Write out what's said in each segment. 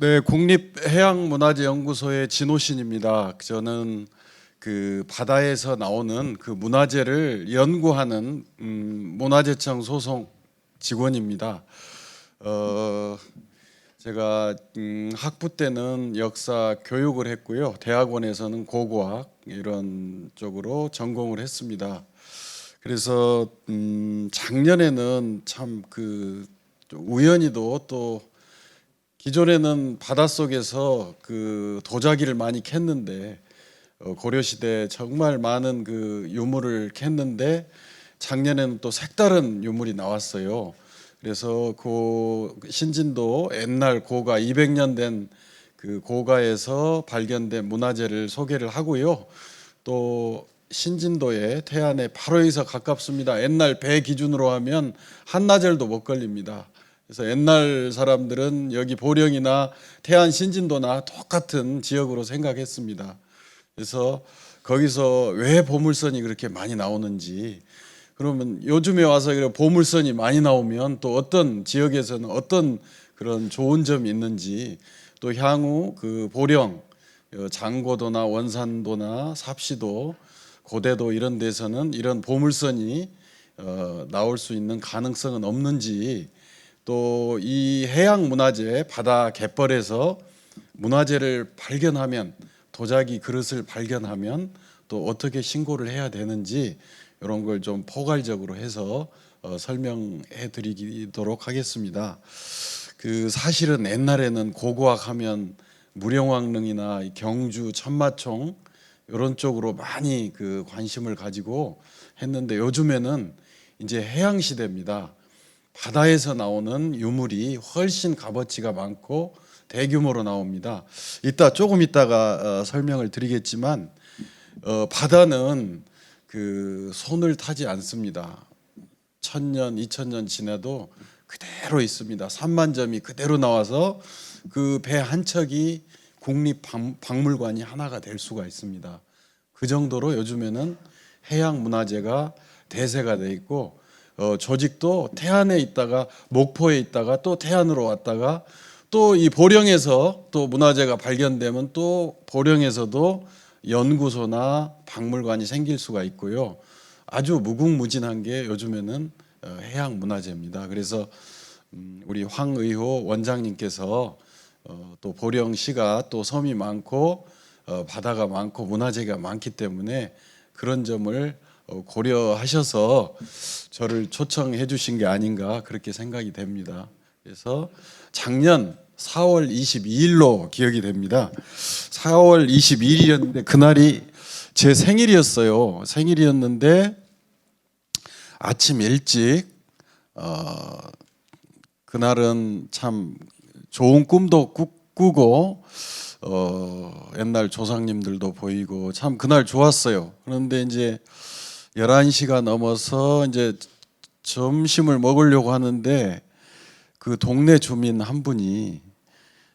네, 국립해양문화재연구소의 진호신입니다. 저는 그 바다에서 나오는 그 문화재를 연구하는 문화재청 소속 직원입니다. 제가 학부 때는 역사 교육을 했고요. 대학원에서는 고고학 이런 쪽으로 전공을 했습니다. 그래서 작년에는 참 그 우연히도 또 기존에는 바닷속에서 그 도자기를 많이 캤는데 고려시대 정말 많은 그 유물을 캤는데 작년에는 또 색다른 유물이 나왔어요. 그래서 그 신진도 옛날 고가 200년 된 그 고가에서 발견된 문화재를 소개를 하고요. 또 신진도의 태안에 바로 여기서 가깝습니다. 옛날 배 기준으로 하면 한나절도 못 걸립니다. 그래서 옛날 사람들은 여기 보령이나 태안 신진도나 똑같은 지역으로 생각했습니다. 그래서 거기서 왜 보물선이 그렇게 많이 나오는지, 그러면 요즘에 와서 보물선이 많이 나오면 또 어떤 지역에서는 어떤 그런 좋은 점이 있는지, 또 향후 그 보령, 장고도나 원산도나 삽시도, 고대도 이런 데서는 이런 보물선이 나올 수 있는 가능성은 없는지, 또 이 해양 문화재 바다 갯벌에서 문화재를 발견하면, 도자기 그릇을 발견하면 또 어떻게 신고를 해야 되는지 이런 걸 좀 포괄적으로 해서 설명해 드리도록 하겠습니다. 그 사실은 옛날에는 고고학 하면 무령왕릉이나 경주 천마총 이런 쪽으로 많이 그 관심을 가지고 했는데, 요즘에는 이제 해양 시대입니다. 바다에서 나오는 유물이 훨씬 값어치가 많고 대규모로 나옵니다. 조금 이따가 설명을 드리겠지만, 바다는 그 손을 타지 않습니다. 1000년, 2000년 지나도 그대로 있습니다. 3만 점이 그대로 나와서 그 배 한 척이 국립박물관이 하나가 될 수가 있습니다. 그 정도로 요즘에는 해양 문화재가 대세가 돼 있고, 조직도 태안에 있다가 목포에 있다가 또 태안으로 왔다가 또 이 보령에서 또 문화재가 발견되면 또 보령에서도 연구소나 박물관이 생길 수가 있고요. 아주 무궁무진한 게 요즘에는 해양 문화재입니다. 그래서 우리 황의호 원장님께서 또 보령시가 또 섬이 많고 바다가 많고 문화재가 많기 때문에 그런 점을 고려하셔서 저를 초청해 주신 게 아닌가 그렇게 생각이 됩니다. 그래서 작년 4월 22일로 기억이 됩니다. 4월 22일이었는데 그날이 제 생일이었어요. 생일이었는데 아침 일찍 그날은 참 좋은 꿈도 꾸고 옛날 조상님들도 보이고 참 그날 좋았어요. 그런데 이제 11시가 넘어서 이제 점심을 먹으려고 하는데 그 동네 주민 한 분이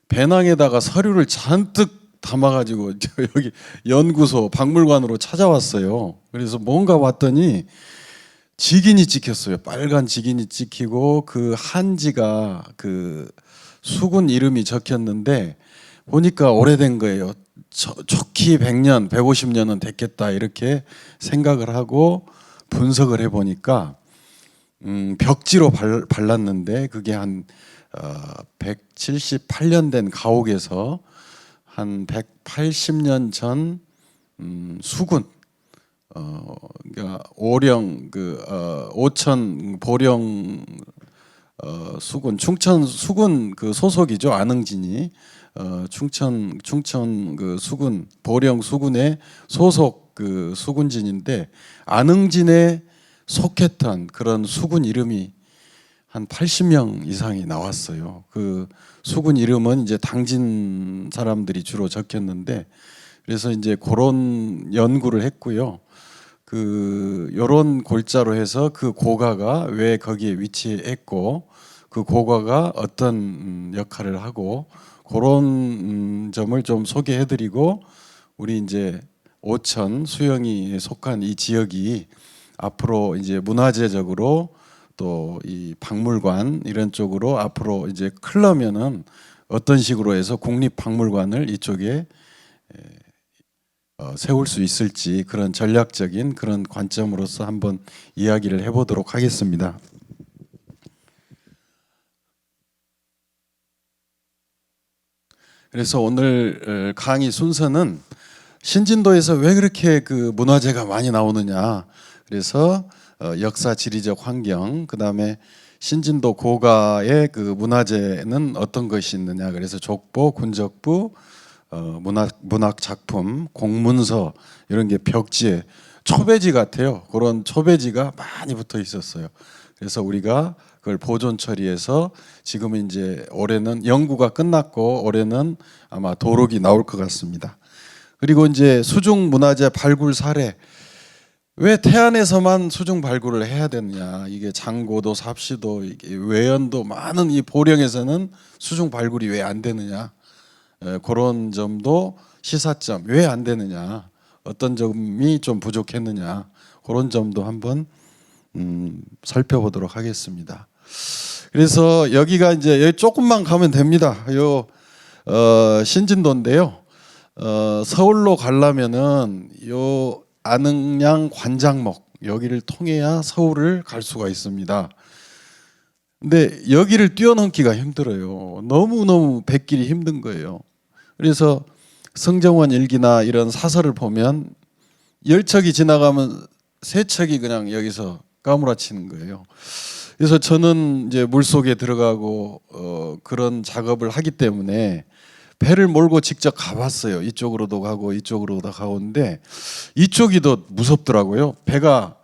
배낭에다가 서류를 잔뜩 담아가지고 여기 연구소 박물관으로 찾아왔어요. 그래서 뭔가 봤더니 직인이 찍혔어요. 빨간 직인이 찍히고 그 한지가 그 수군 이름이 적혔는데 보니까 오래된 거예요. 좋기 100년, 150년은 됐겠다 이렇게 생각을 하고 분석을 해보니까 벽지로 발랐는데 그게 한 178년 된 가옥에서 한 180년 전 수군, 그러니까 오령 오천 보령 수군, 충천 수군 그 소속이죠. 안흥진이 충천 그 수군, 보령 수군의 소속 그 수군진인데, 안흥진에 속했던 그런 수군 이름이 한 80명 이상이 나왔어요. 그 수군 이름은 이제 당진 사람들이 주로 적혔는데, 그래서 이제 그런 연구를 했고요. 그 요런 골자로 해서 그 고가가 왜 거기에 위치했고 그 고가가 어떤 역할을 하고 그런 점을 좀 소개해드리고, 우리 이제 오천 수영이에 속한 이 지역이 앞으로 이제 문화재적으로 또 이 박물관 이런 쪽으로 앞으로 이제 클려면은 어떤 식으로 해서 국립박물관을 이쪽에 세울 수 있을지 그런 전략적인 그런 관점으로서 한번 이야기를 해보도록 하겠습니다. 그래서 오늘 강의 순서는 신진도에서 왜 그렇게 그 문화재가 많이 나오느냐, 그래서 역사 지리적 환경, 그 다음에 신진도 고가의 그 문화재는 어떤 것이 있느냐, 그래서 족보, 군적부, 문학 작품, 공문서 이런 게 벽지에 초배지 같아요. 그런 초배지가 많이 붙어 있었어요. 그래서 우리가 그걸 보존 처리해서 지금 이제 올해는 연구가 끝났고 올해는 아마 도록이 나올 것 같습니다. 그리고 이제 수중 문화재 발굴 사례, 왜 태안에서만 수중 발굴을 해야 되느냐, 이게 장고도 삽시도 외연도 많은 이 보령에서는 수중 발굴이 왜 안 되느냐, 그런 점도 시사점, 왜 안 되느냐, 어떤 점이 좀 부족했느냐, 그런 점도 한번 살펴보도록 하겠습니다. 그래서 여기가 이제 여기 조금만 가면 됩니다. 요 신진도인데요. 서울로 가려면은 요 안흥양 관장목 여기를 통해야 서울을 갈 수가 있습니다. 근데 여기를 뛰어넘기가 힘들어요. 너무너무 뵙길이 힘든 거예요. 그래서 성정원 일기나 이런 사설을 보면 10척이 지나가면 3척이 그냥 여기서 까무라치는 거예요. 그래서 저는 이제 물속에 들어가고 그런 작업을 하기 때문에 배를 몰고 직접 가봤어요. 이쪽으로도 가고 이쪽으로도 가는데 이쪽이 더 무섭더라고요. 배가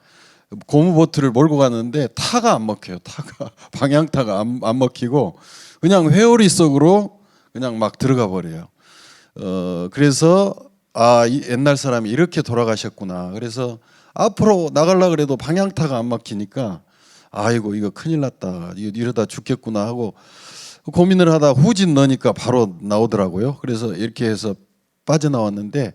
고무보트를 몰고 가는데 타가 안 먹혀요. 타가 방향타가 안 먹히고 그냥 회오리 속으로 그냥 막 들어가 버려요. 그래서 옛날 사람이 이렇게 돌아가셨구나. 그래서 앞으로 나가려고 그래도 방향타가 안 막히니까 아이고 이거 큰일 났다, 이러다 죽겠구나 하고 고민을 하다 후진 넣으니까 바로 나오더라고요. 그래서 이렇게 해서 빠져나왔는데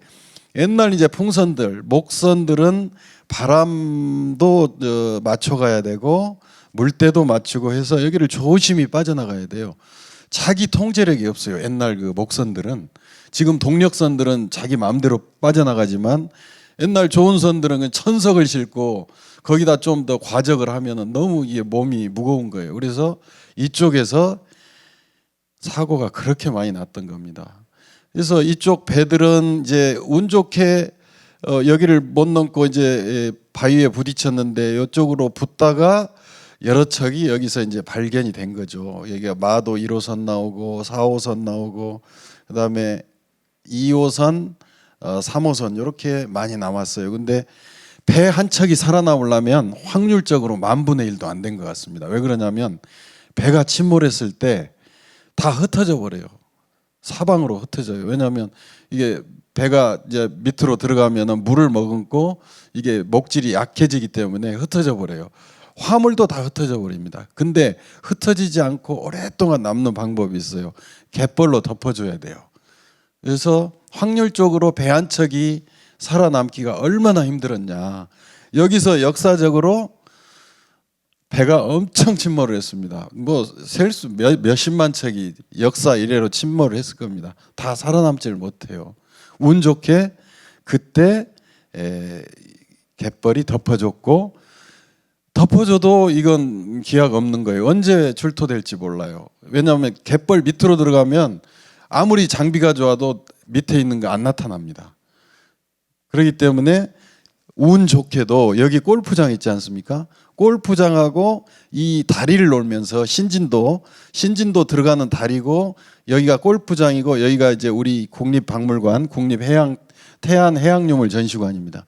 옛날 이제 풍선들, 목선들은 바람도 맞춰가야 되고 물때도 맞추고 해서 여기를 조심히 빠져나가야 돼요. 자기 통제력이 없어요. 옛날 그 목선들은. 지금 동력선들은 자기 마음대로 빠져나가지만 옛날 좋은 선들은 천석을 싣고 거기다 좀 더 과적을 하면은 너무 이게 몸이 무거운 거예요. 그래서 이쪽에서 사고가 그렇게 많이 났던 겁니다. 그래서 이쪽 배들은 이제 운 좋게 여기를 못 넘고 이제 바위에 부딪혔는데 이쪽으로 붙다가 여러 척이 여기서 이제 발견이 된 거죠. 여기가 마도 1호선 나오고 4호선 나오고 그다음에 2호선, 3호선 이렇게 많이 남았어요. 근데 배 한 척이 살아남으려면 확률적으로 10,000분의 1도 안 된 것 같습니다. 왜 그러냐면 배가 침몰했을 때 다 흩어져 버려요. 사방으로 흩어져요. 왜냐하면 이게 배가 이제 밑으로 들어가면 물을 머금고 이게 목질이 약해지기 때문에 흩어져 버려요. 화물도 다 흩어져 버립니다. 근데 흩어지지 않고 오랫동안 남는 방법이 있어요. 갯벌로 덮어줘야 돼요. 그래서 확률적으로 배 한 척이 살아남기가 얼마나 힘들었냐. 여기서 역사적으로 배가 엄청 침몰을 했습니다. 뭐 셀 수 몇십만 척이 역사 이래로 침몰을 했을 겁니다. 다 살아남지를 못해요. 운 좋게 그때 갯벌이 덮어줬고, 덮어줘도 이건 기약 없는 거예요. 언제 출토될지 몰라요. 왜냐하면 갯벌 밑으로 들어가면 아무리 장비가 좋아도 밑에 있는 거 안 나타납니다. 그렇기 때문에 운 좋게도 여기 골프장 있지 않습니까? 골프장하고 이 다리를 놀면서 신진도 들어가는 다리고 여기가 골프장이고 여기가 이제 우리 국립박물관, 태안 해양유물 전시관입니다.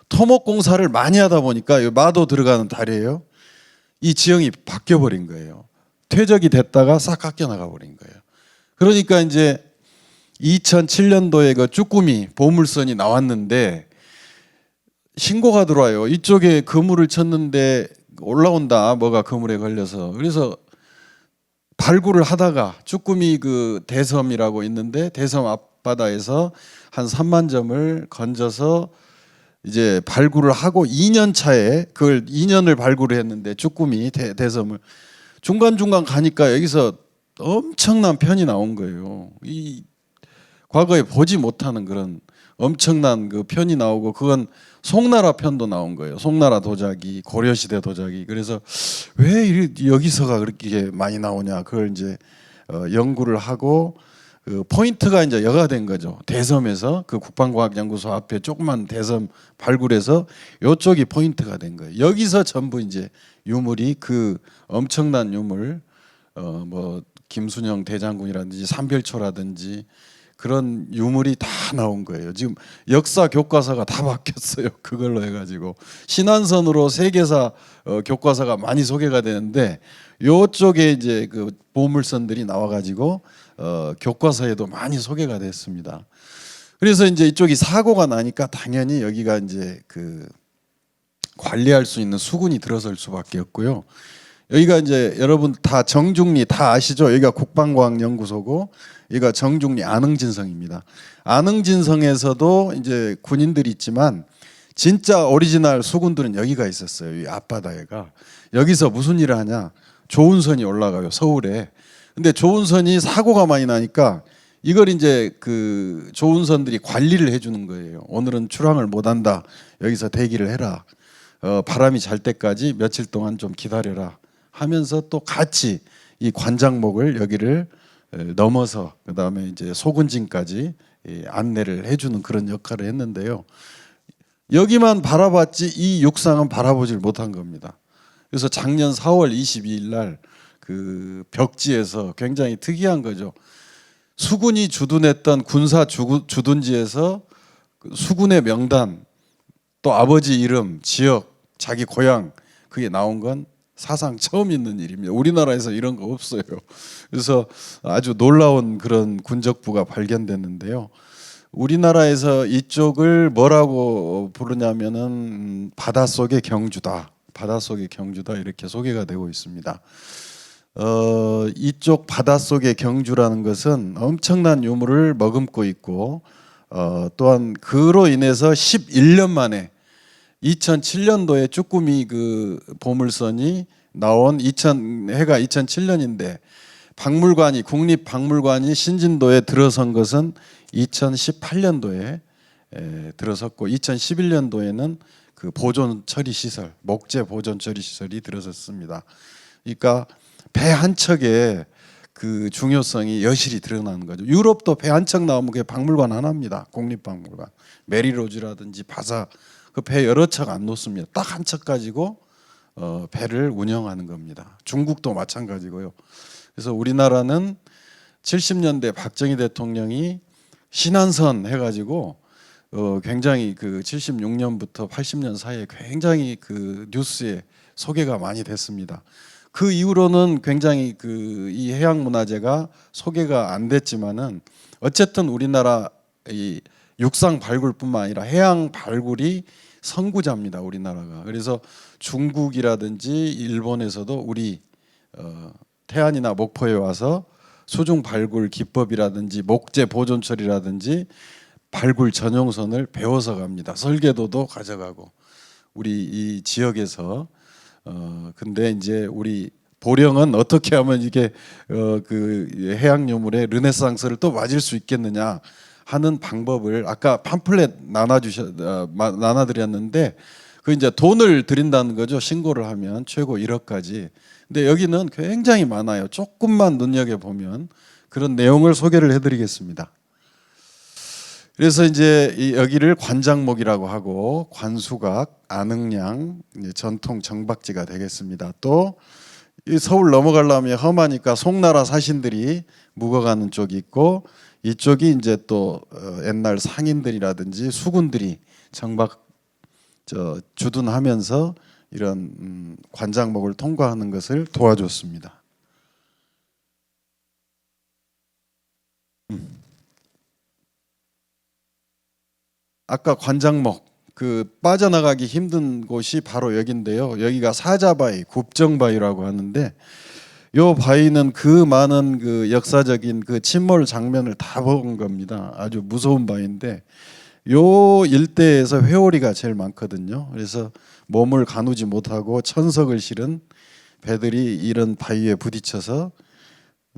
토목공사를 많이 하다 보니까 여기 마도 들어가는 다리예요. 이 지형이 바뀌어 버린 거예요. 퇴적이 됐다가 싹 깎여 나가 버린 거예요. 그러니까 이제 2007년도에 그 쭈꾸미 보물선이 나왔는데 신고가 들어와요. 이쪽에 그물을 쳤는데 올라온다, 뭐가 그물에 걸려서. 그래서 발굴을 하다가 쭈꾸미 그 대섬이라고 있는데 대섬 앞바다에서 한 3만 점을 건져서 이제 발굴을 하고 2년 차에 그걸 2년을 발굴을 했는데 쭈꾸미 대섬을 중간중간 가니까 여기서 엄청난 편이 나온 거예요. 이 과거에 보지 못하는 그런 엄청난 그 편이 나오고, 그건 송나라 편도 나온 거예요. 송나라 도자기, 고려시대 도자기. 그래서 왜 여기서가 그렇게 많이 나오냐, 그걸 이제 연구를 하고, 그 포인트가 이제 여가 된 거죠. 대섬에서 그 국방과학연구소 앞에 조그만 대섬 발굴해서 요쪽이 포인트가 된 거예요. 여기서 전부 이제 유물이, 그 엄청난 유물, 뭐 김순영 대장군이라든지 삼별초라든지 그런 유물이 다 나온 거예요. 지금 역사 교과서가 다 바뀌었어요. 그걸로 해가지고 신안선으로 세계사 교과서가 많이 소개가 되는데, 요쪽에 이제 그 보물선들이 나와가지고 교과서에도 많이 소개가 됐습니다. 그래서 이제 이쪽이 사고가 나니까 당연히 여기가 이제 그 관리할 수 있는 수군이 들어설 수밖에 없고요. 여기가 이제 여러분 다 정중리 다 아시죠? 여기가 국방과학연구소고, 여기가 정중리 안흥진성입니다. 안흥진성에서도 이제 군인들이 있지만 진짜 오리지널 수군들은 여기가 있었어요. 이 앞바다에가. 여기서 무슨 일을 하냐? 조운선이 올라가요, 서울에. 근데 조운선이 사고가 많이 나니까 이걸 이제 그 조운선들이 관리를 해주는 거예요. 오늘은 출항을 못한다. 여기서 대기를 해라. 바람이 잘 때까지 며칠 동안 좀 기다려라 하면서 또 같이 이 관장목을 여기를 넘어서 그 다음에 이제 소군진까지 안내를 해주는 그런 역할을 했는데요. 여기만 바라봤지 이 육상은 바라보질 못한 겁니다. 그래서 작년 4월 22일 날 그 벽지에서 굉장히 특이한 거죠. 수군이 주둔했던 군사 주둔지에서 수군의 명단, 또 아버지 이름, 지역, 자기 고향, 그게 나온 건 사상 처음 있는 일입니다. 우리나라에서 이런 거 없어요. 그래서 아주 놀라운 그런 군적부가 발견됐는데요. 우리나라에서 이쪽을 뭐라고 부르냐면은 바닷속의 경주다. 바닷속의 경주다, 이렇게 소개가 되고 있습니다. 이쪽 바닷속의 경주라는 것은 엄청난 유물을 머금고 있고, 또한 그로 인해서 11년 만에 2007년도에 쭈꾸미 그 보물선이 나온 해가 2007년인데 박물관이, 국립박물관이 신진도에 들어선 것은 2018년도에 들어섰고, 2011년도에는 그 보존 처리 시설, 목재 보존 처리 시설이 들어섰습니다. 그러니까 배 한 척에 그 중요성이 여실히 드러나는 거죠. 유럽도 배 한 척 나오면 그게 박물관 하나입니다. 국립박물관. 메리로즈라든지 바사, 그 배 여러 척 안 놓습니다. 딱 한 척 가지고 배를 운영하는 겁니다. 중국도 마찬가지고요. 그래서 우리나라는 70년대 박정희 대통령이 신안선 해가지고 굉장히 그 76년부터 80년 사이에 굉장히 그 뉴스에 소개가 많이 됐습니다. 그 이후로는 굉장히 그 이 해양문화재가 소개가 안 됐지만은 어쨌든 우리나라 이 육상 발굴뿐만 아니라 해양 발굴이 선구자입니다, 우리나라가. 그래서 중국이라든지 일본에서도 우리 태안이나 목포에 와서 수중 발굴 기법이라든지 목재 보존 처리라든지 발굴 전용선을 배워서 갑니다. 설계도도 가져가고 우리 이 지역에서. 근데 이제 우리 보령은 어떻게 하면 이게 그 해양 유물의 르네상스를 또 맞을 수 있겠느냐 하는 방법을 아까 팜플렛 나눠드렸는데, 그 이제 돈을 드린다는 거죠. 신고를 하면 최고 1억까지. 근데 여기는 굉장히 많아요. 조금만 눈여겨 보면 그런 내용을 소개를 해드리겠습니다. 그래서 이제 여기를 관장목이라고 하고, 관수각, 안흥량, 전통 정박지가 되겠습니다. 또 이 서울 넘어가려면 험하니까 송나라 사신들이 묵어가는 쪽이 있고, 이쪽이 이제 또 옛날 상인들이라든지 수군들이 주둔하면서 이런 관장목을 통과하는 것을 도와줬습니다. 아까 관장목 그 빠져나가기 힘든 곳이 바로 여기인데요. 여기가 사자바위, 굽정바위라고 하는데, 요 바위는 그 많은 그 역사적인 그 침몰 장면을 다 본 겁니다. 아주 무서운 바위인데, 요 일대에서 회오리가 제일 많거든요. 그래서 몸을 가누지 못하고 천석을 실은 배들이 이런 바위에 부딪혀서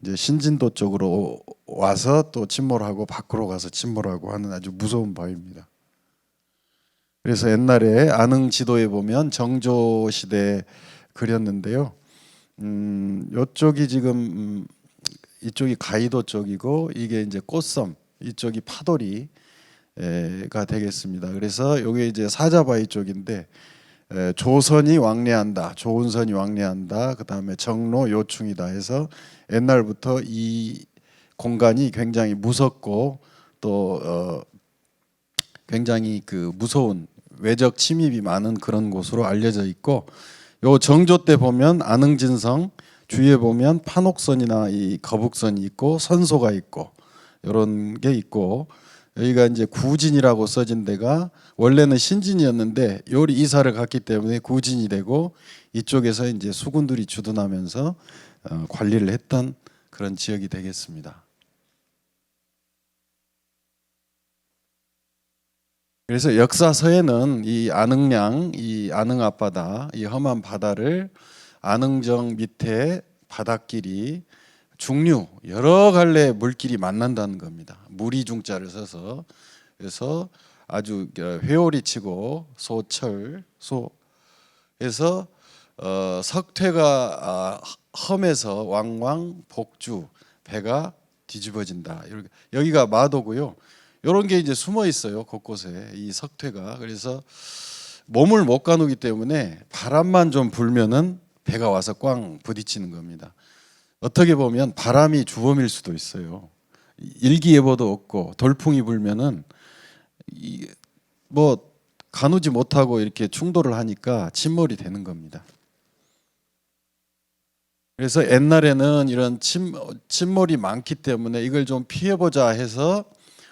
이제 신진도 쪽으로 와서 또 침몰하고 밖으로 가서 침몰하고 하는 아주 무서운 바위입니다. 그래서 옛날에 안흥 지도에 보면 정조 시대 그렸는데요. 이쪽이 지금 이쪽이 가이도 쪽이고 이게 이제 꽃섬, 이쪽이 파도리가 되겠습니다. 그래서 여기 이제 사자바위 쪽인데 조선이 왕래한다, 조은선이 왕래한다, 그 다음에 정로 요충이다 해서 옛날부터 이 공간이 굉장히 무섭고 또 굉장히 그 무서운 외적 침입이 많은 그런 곳으로 알려져 있고, 요 정조 때 보면 안흥진성 주위에 보면 판옥선이나 이 거북선이 있고 선소가 있고 이런 게 있고, 여기가 이제 구진이라고 써진 데가 원래는 신진이었는데 요리 이사를 갔기 때문에 구진이 되고 이쪽에서 이제 수군들이 주둔하면서 관리를 했던 그런 지역이 되겠습니다. 그래서 역사서에는 이 안흥량, 이 안흥 앞바다, 이 험한 바다를 안흥정 밑에 바닷길이 중류 여러 갈래 물길이 만난다는 겁니다. 무리 중자를 써서, 그래서 아주 회오리 치고 소철 소에서 석퇴가 험에서 왕왕 복주 배가 뒤집어진다. 여기가 마도고요. 이런 게 이제 숨어 있어요, 곳곳에 이 석퇴가. 그래서 몸을 못 가누기 때문에 바람만 좀 불면은 배가 와서 꽝 부딪히는 겁니다. 어떻게 보면 바람이 주범일 수도 있어요. 일기예보도 없고 돌풍이 불면은 뭐 가누지 못하고 이렇게 충돌을 하니까 침몰이 되는 겁니다. 그래서 옛날에는 이런 침몰이 많기 때문에 이걸 좀 피해보자 해서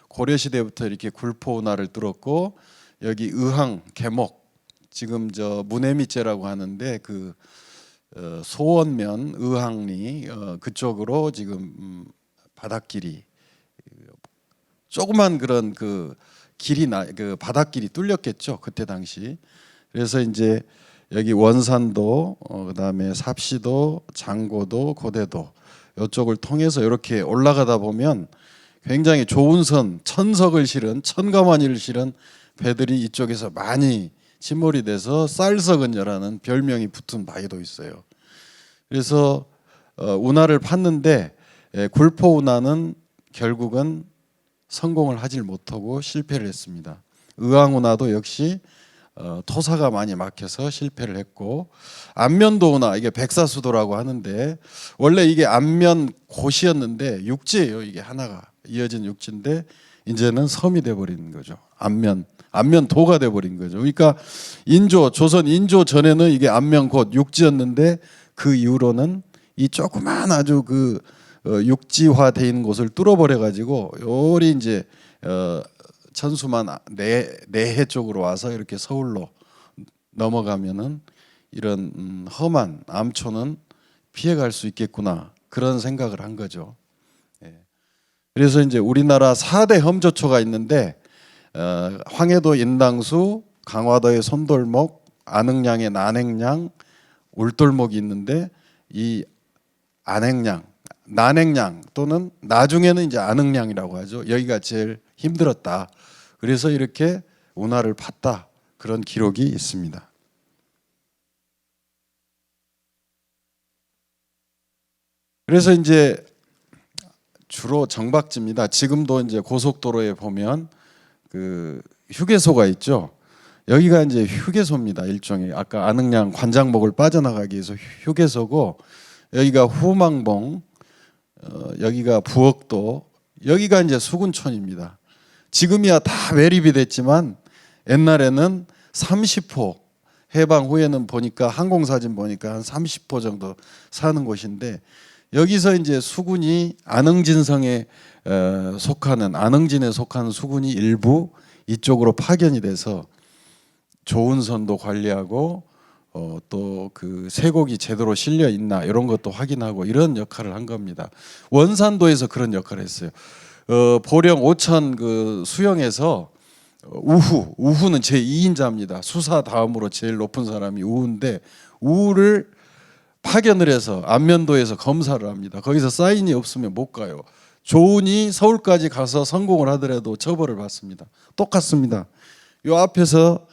고려시대부터 이렇게 굴포운하를 뚫었고, 여기 의항, 계목, 지금 저 문해밑제라고 하는데 그 소원면, 의항리 그쪽으로 지금 바닷길이 조그만 그런 그 길이 그 바닷길이 뚫렸겠죠, 그때 당시. 그래서 이제 여기 원산도, 그다음에 삽시도, 장고도, 고대도 이쪽을 통해서 이렇게 올라가다 보면 굉장히 좋은 선, 천석을 실은, 천가마니를 실은 배들이 이쪽에서 많이 침몰이 돼서 쌀석은여라는 별명이 붙은 바위도 있어요. 그래서 운하를 팠는데 굴포 운하는 결국은 성공을 하질 못하고 실패를 했습니다. 의왕운하도 역시 토사가 많이 막혀서 실패를 했고, 안면도 운하, 이게 백사수도라고 하는데 원래 이게 안면 곳이었는데 육지예요. 이게 하나가 이어진 육지인데 이제는 섬이 돼버린 거죠. 안면도가 돼버린 거죠. 그러니까 조선 인조 전에는 이게 안면 곳 육지였는데 그 이후로는 이 조그만 아주 그 육지화돼 있는 곳을 뚫어버려 가지고 요리 이제 천수만 내해 쪽으로 와서 이렇게 서울로 넘어가면은 이런 험한 암초는 피해갈 수 있겠구나, 그런 생각을 한 거죠. 그래서 이제 우리나라 4대 험조초가 있는데 황해도 인당수, 강화도의 손돌목, 안흥량의 난행량, 울돌목이 있는데 이 안행량, 난행량 또는 나중에는 이제 안흥량이라고 하죠. 여기가 제일 힘들었다. 그래서 이렇게 운하를 팠다, 그런 기록이 있습니다. 그래서 이제 주로 정박지입니다. 지금도 이제 고속도로에 보면 그 휴게소가 있죠. 여기가 이제 휴게소입니다. 일종의 아까 안흥량 관장목을 빠져나가기 위해서 휴게소고, 여기가 후망봉, 여기가 부엌도, 여기가 이제 수군촌입니다. 지금이야 다 매립이 됐지만 옛날에는 30호, 해방 후에는 보니까 항공사진 보니까 한 30호 정도 사는 곳인데, 여기서 이제 수군이 안흥진성에 속하는, 안흥진에 속하는 수군이 일부 이쪽으로 파견이 돼서 조은선도 관리하고 또 그 쇠곡이 제대로 실려 있나 이런 것도 확인하고 이런 역할을 한 겁니다. 원산도에서 그런 역할을 했어요. 보령 오천 그 수영에서 우후는 제 2인자입니다. 수사 다음으로 제일 높은 사람이 우후인데, 우후를 파견을 해서 안면도에서 검사를 합니다. 거기서 사인이 없으면 못 가요. 조은이 서울까지 가서 성공을 하더라도 처벌을 받습니다. 똑같습니다. 요 앞에서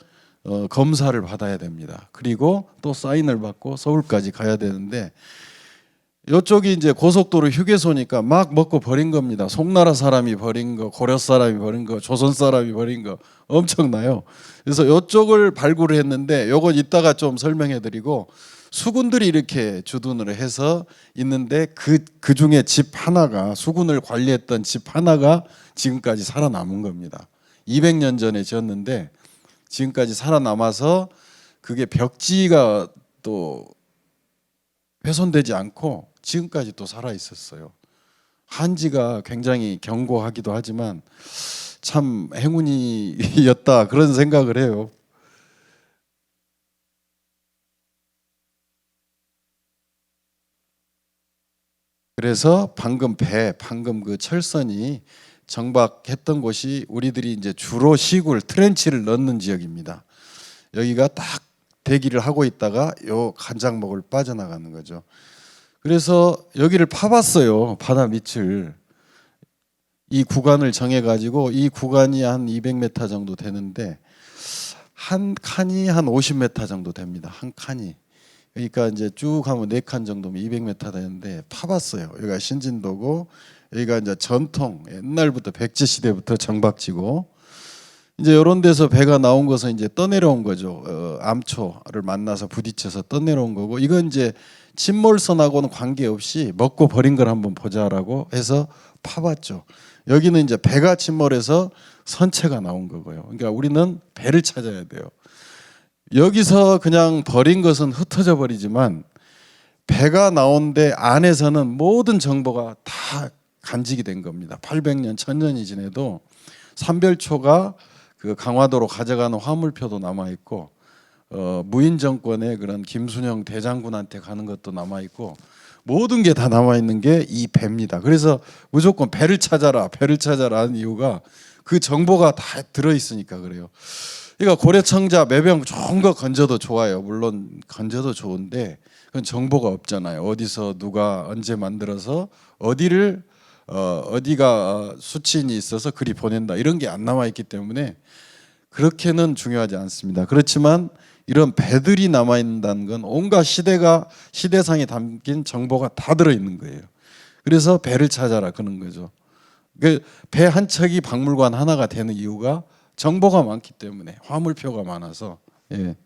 검사를 받아야 됩니다. 그리고 또 사인을 받고 서울까지 가야 되는데, 이쪽이 이제 고속도로 휴게소니까 막 먹고 버린 겁니다. 송나라 사람이 버린 거, 고려 사람이 버린 거, 조선 사람이 버린 거 엄청나요. 그래서 이쪽을 발굴을 했는데, 요건 이따가 좀 설명해 드리고, 수군들이 이렇게 주둔을 해서 있는데 그 중에 집 하나가, 수군을 관리했던 집 하나가 지금까지 살아남은 겁니다. 200년 전에 지었는데 지금까지 살아남아서 그게 벽지가 또 훼손되지 않고 지금까지 또 살아 있었어요. 한지가 굉장히 견고하기도 하지만 참 행운이었다, 그런 생각을 해요. 그래서 방금 그 철선이 정박했던 곳이 우리들이 이제 주로 시굴, 트렌치를 넣는 지역입니다. 여기가 딱 대기를 하고 있다가 요 간장목을 빠져나가는 거죠. 그래서 여기를 파봤어요. 바다 밑을. 이 구간을 정해가지고, 이 구간이 한 200m 정도 되는데 한 칸이 한 50m 정도 됩니다. 한 칸이. 그러니까 이제 쭉 하면 4칸 정도면 200m 되는데 파봤어요. 여기가 신진도고, 여기가 이제 전통 옛날부터 백제 시대부터 정박지고, 이제 이런 데서 배가 나온 것은 이제 떠내려온 거죠. 암초를 만나서 부딪혀서 떠내려온 거고, 이건 이제 침몰선하고는 관계없이 먹고 버린 걸 한번 보자라고 해서 파봤죠. 여기는 이제 배가 침몰해서 선체가 나온 거고요. 그러니까 우리는 배를 찾아야 돼요. 여기서 그냥 버린 것은 흩어져 버리지만 배가 나온데 안에서는 모든 정보가 다 간직이 된 겁니다. 800년, 1000년이 지내도 삼별초가 그 강화도로 가져가는 화물표도 남아 있고, 무인 정권의 그런 김순영 대장군한테 가는 것도 남아 있고, 모든 게 다 남아 있는 게 이 배입니다. 그래서 무조건 배를 찾아라, 배를 찾아라 하는 이유가 그 정보가 다 들어 있으니까 그래요. 그러니까 고려청자 매병 좋은 거 건져도 좋아요. 물론 건져도 좋은데 그건 정보가 없잖아요. 어디서 누가 언제 만들어서 어디가 수치인이 있어서 그리 보낸다, 이런 게 안 남아 있기 때문에 그렇게는 중요하지 않습니다. 그렇지만 이런 배들이 남아 있다는 건 온갖 시대상에 담긴 정보가 다 들어 있는 거예요. 그래서 배를 찾아라 그런 거죠. 그 배 한 척이 박물관 하나가 되는 이유가 정보가 많기 때문에, 화물표가 많아서. 예.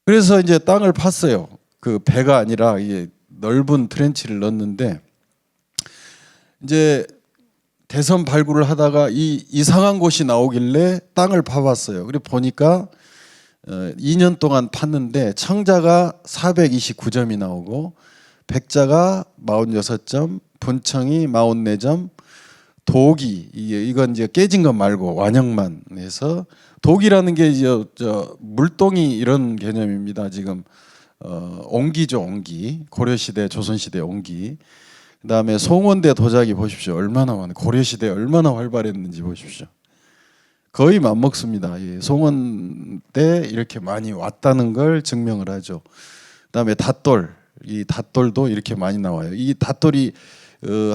그래서 이제 땅을 팠어요. 그 배가 아니라 이게 넓은 트렌치를 넣었는데, 이제 대선 발굴을 하다가 이 이상한 곳이 나오길래 땅을 파봤어요. 그리고 보니까 2년 동안 팠는데 청자가 429점이 나오고, 백자가 46점, 분청이 44점, 독이, 이건 이제 깨진 것 말고 완형만 해서, 독이라는 게 저 물동이 이런 개념입니다. 지금 옹기죠, 옹기. 고려시대, 조선시대 옹기. 그다음에 송원대 도자기 보십시오. 얼마나 많아요. 고려시대에 얼마나 활발했는지 보십시오. 거의 맞먹습니다. 송원 때 이렇게 많이 왔다는 걸 증명을 하죠. 그다음에 닷돌, 이 닷돌도 이렇게 많이 나와요. 이 닷돌이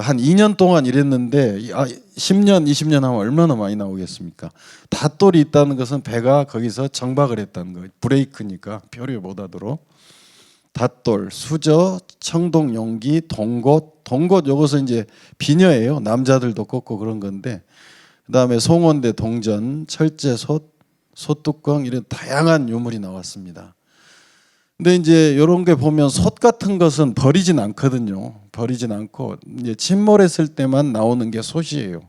한 2년 동안 일했는데 10년, 20년 하면 얼마나 많이 나오겠습니까? 닷돌이 있다는 것은 배가 거기서 정박을 했다는 거예요. 브레이크니까 표류 못 하도록. 닷돌, 수저, 청동 용기, 동곳. 동곳 요것은 이제 비녀예요. 남자들도 꽂고 그런 건데, 그다음에 송원대 동전, 철제솥, 솥뚜껑, 이런 다양한 유물이 나왔습니다. 근데 이제 이런 게 보면 솥 같은 것은 버리진 않거든요. 버리진 않고 이제 침몰했을 때만 나오는 게 솥이에요.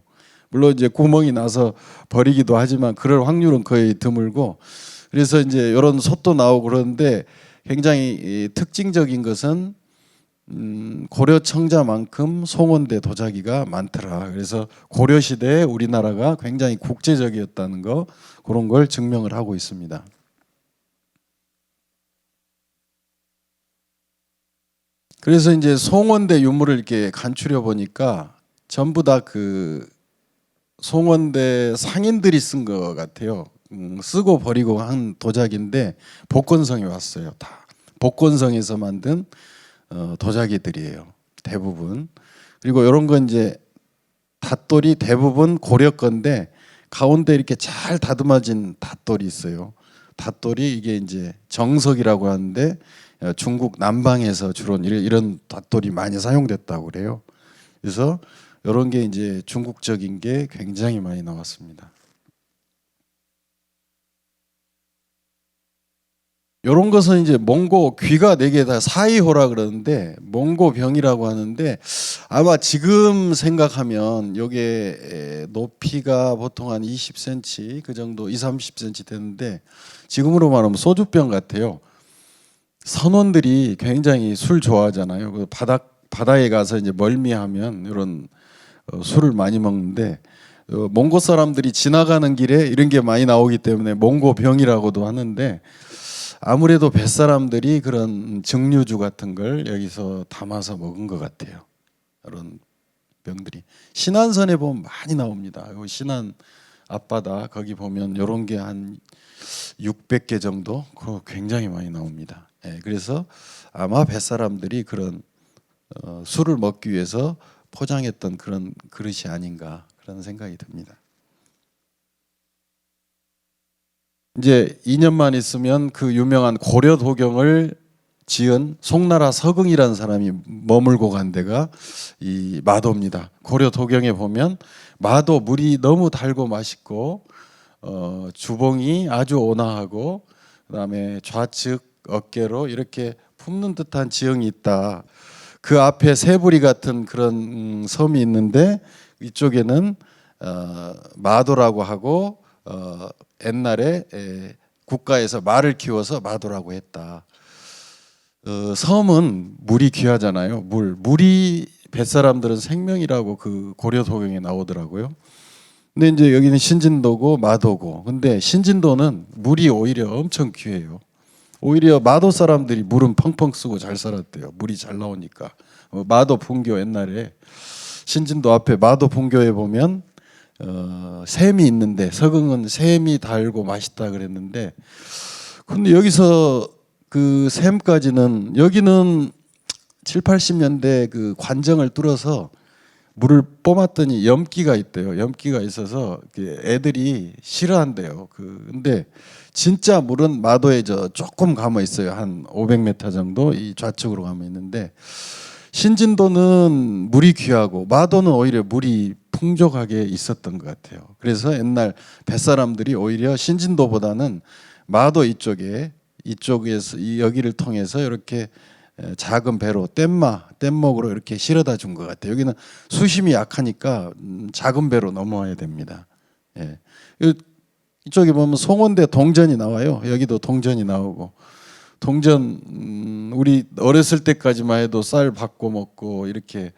물론 이제 구멍이 나서 버리기도 하지만 그럴 확률은 거의 드물고, 그래서 이제 이런 솥도 나오고 그러는데, 굉장히 특징적인 것은 고려 청자만큼 송원대 도자기가 많더라. 그래서 고려 시대에 우리나라가 굉장히 국제적이었다는 거, 그런 걸 증명을 하고 있습니다. 그래서 이제 송원대 유물을 이렇게 간추려 보니까 전부 다 그 송원대 상인들이 쓴 것 같아요. 쓰고 버리고 한 도자기인데 복건성에 왔어요. 다 복건성에서 만든 도자기들이에요. 대부분. 그리고 이런 건 이제 닷돌이 대부분 고려 건데 가운데 이렇게 잘 다듬어진 닷돌이 있어요. 닷돌이 이게 이제 정석이라고 하는데 중국 남방에서 주로 이런 닷돌이 많이 사용됐다고 그래요. 그래서 이런 게 이제 중국적인 게 굉장히 많이 나왔습니다. 이런 것은 이제 몽고 귀가 네 개다 사이호라 그러는데 몽고병이라고 하는데 아마 지금 생각하면 요게 높이가 보통 한 20cm 그 정도 20-30cm 되는데 지금으로 말하면 소주병 같아요. 선원들이 굉장히 술 좋아하잖아요. 그 바다에 가서 이제 멀미하면 이런 술을 많이 먹는데 몽고 사람들이 지나가는 길에 이런 게 많이 나오기 때문에 몽고병이라고도 하는데 아무래도 뱃사람들이 그런 증류주 같은 걸 여기서 담아서 먹은 것 같아요. 이런 병들이 신안선에 보면 많이 나옵니다. 신안 앞바다 거기 보면 이런 게 한 600개 정도 굉장히 많이 나옵니다. 그래서 아마 뱃사람들이 그런 술을 먹기 위해서 포장했던 그런 그릇이 아닌가 그런 생각이 듭니다. 이제 2년만 있으면 그 유명한 고려 도경을 지은 송나라 서긍이라는 사람이 머물고 간 데가 이 마도입니다. 고려 도경에 보면 마도 물이 너무 달고 맛있고 주봉이 아주 온화하고 그다음에 좌측 어깨로 이렇게 품는 듯한 지형이 있다. 그 앞에 새부리 같은 그런 섬이 있는데 이쪽에는 마도라고 하고 옛날에 국가에서 말을 키워서 마도라고 했다. 섬은 물이 귀하잖아요. 물이 뱃사람들은 생명이라고 그 고려 도경에 나오더라고요. 근데 이제 여기는 신진도고 마도고. 근데 신진도는 물이 오히려 엄청 귀해요. 오히려 마도 사람들이 물은 펑펑 쓰고 잘 살았대요. 물이 잘 나오니까. 마도 분교 옛날에 신진도 앞에 마도 분교에 보면 샘이 있는데 서긍은 샘이 달고 맛있다 그랬는데 근데 여기서 그 샘까지는 여기는 7, 80년대 그 관정을 뚫어서 물을 뿜었더니 염기가 있대요. 염기가 있어서 애들이 싫어한대요. 근데 진짜 물은 마도에 조금 감아 있어요. 한 500m 정도 이 좌측으로 감아 있는데 신진도는 물이 귀하고 마도는 오히려 물이 풍족하게 있었던 것 같아요. 그래서 옛날 뱃사람들이 오히려 신진도보다는 마도 이쪽에서 여기를 통해서 이렇게 작은 배로 뗏목으로 이렇게 실어다 준 것 같아요. 여기는 수심이 약하니까 작은 배로 넘어와야 됩니다. 예. 이쪽에 보면 송원대 동전이 나와요. 여기도 동전이 나오고 동전 우리 어렸을 때까지만 해도 쌀 받고 먹고 이렇게